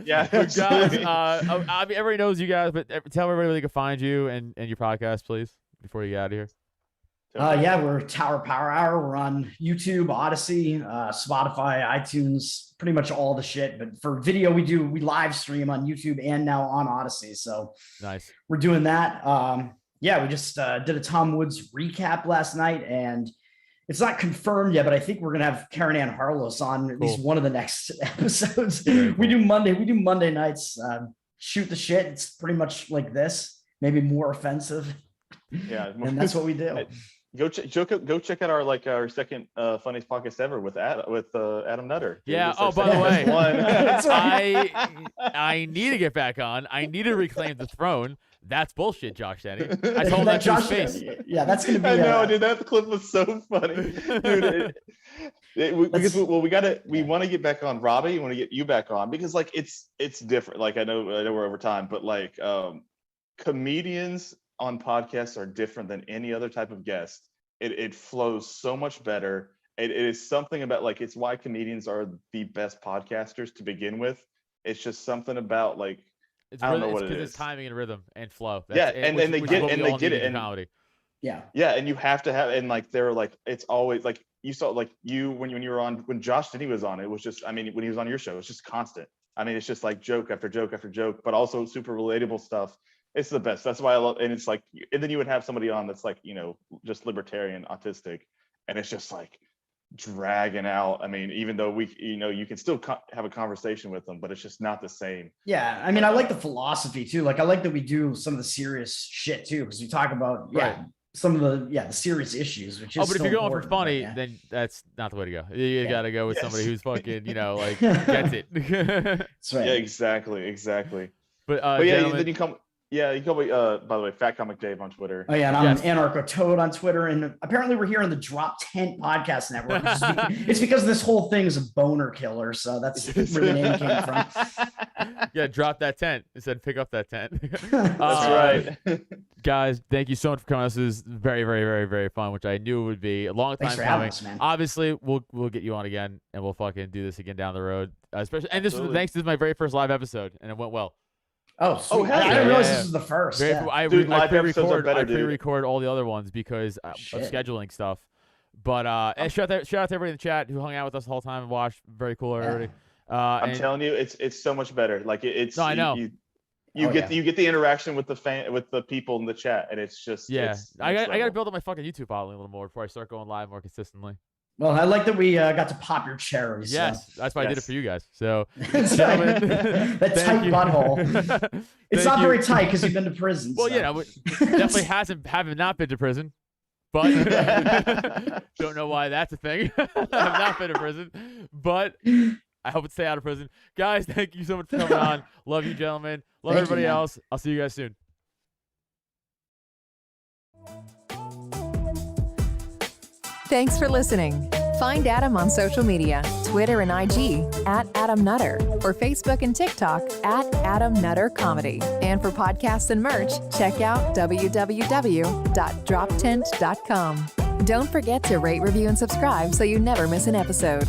Yeah, guys. I mean, everybody knows you guys, but tell everybody where they can find you and your podcast, please, before you get out of here. Yeah, we're Tower Power Hour. We're on YouTube, Odyssey, Spotify, iTunes, pretty much all the shit. But for video, we live stream on YouTube and now on Odyssey. So nice. We're doing that. Yeah, we just did a Tom Woods recap last night, and it's not confirmed yet, but I think we're gonna have Karen Ann Harlos on at least one of the next episodes. We do Monday nights. Shoot the shit. It's pretty much like this, maybe more offensive. Yeah, and that's what we do. Go check out our second funniest podcast ever with Adam Nutter. Yeah. Oh, by the way, I need to get back on. I need to reclaim the throne. That's bullshit, Josh Denny. I told him that to his face. Yeah, that's gonna be. I know, dude. That clip was so funny, dude. We want to get back on Robbie. We want to get you back on because like it's different. Like I know we're over time, but like comedians on podcasts are different than any other type of guest. It flows so much better. It is something about like it's why comedians are the best podcasters to begin with. It's just something about like I don't know what it is. It's timing and rhythm and flow. They get it and comedy. Yeah, and you have to have and like they're like it's always like you saw like you when you were on when Josh Denny was on it was just when he was on your show it's just constant. I mean it's just like joke after joke after joke, but also super relatable stuff. It's the best. That's why I love, and it's like, and then you would have somebody on that's like, just libertarian, autistic, and it's just like dragging out. I mean, even though you can still have a conversation with them, but it's just not the same. Yeah, I mean, I like the philosophy too. Like, I like that we do some of the serious shit too, because we talk about some of the serious issues. Which is but if you're going for funny, then that's not the way to go. You got to go with somebody who's fucking, like gets it. That's right. Yeah, exactly. But then you come. Yeah, you can go by the way, Fat Comic Dave on Twitter. Oh yeah, and I'm Anarcho Toad on Twitter, and apparently we're here on the Drop Tent Podcast Network. It's because this whole thing is a boner killer, so that's where the name came from. Yeah, drop that tent. It said pick up that tent. That's right. Guys, thank you so much for coming. This is very, very, very, very fun, which I knew it would be a long time coming. Us, man. Obviously, we'll get you on again, and we'll fucking do this again down the road. Especially, and this is my very first live episode, and it went well. Oh, sweet. I didn't realize this was the first. I pre-record all the other ones because of scheduling stuff. But and shout out to everybody in the chat who hung out with us the whole time and watched. Very cool, everybody. I'm telling you, it's so much better. Like it's. No, I know. You get the interaction with the people in the chat, and it's just I got to build up my fucking YouTube following a little more before I start going live more consistently. Well, I like that we got to pop your cherries. Yes, that's why I did it for you guys. So, gentlemen, that tight butthole. It's not very tight because you've been to prison. Well, definitely haven't not been to prison. but don't know why that's a thing. I've not been to prison, but I hope to stay out of prison. Guys, thank you so much for coming on. Love you, gentlemen. Love Thank you, everybody man. else. I'll see you guys soon. Thanks for listening. Find Adam on social media, Twitter and IG @AdamNutter, or Facebook and TikTok @AdamNutterComedy. And for podcasts and merch, check out www.droptent.com. Don't forget to rate, review, and subscribe so you never miss an episode.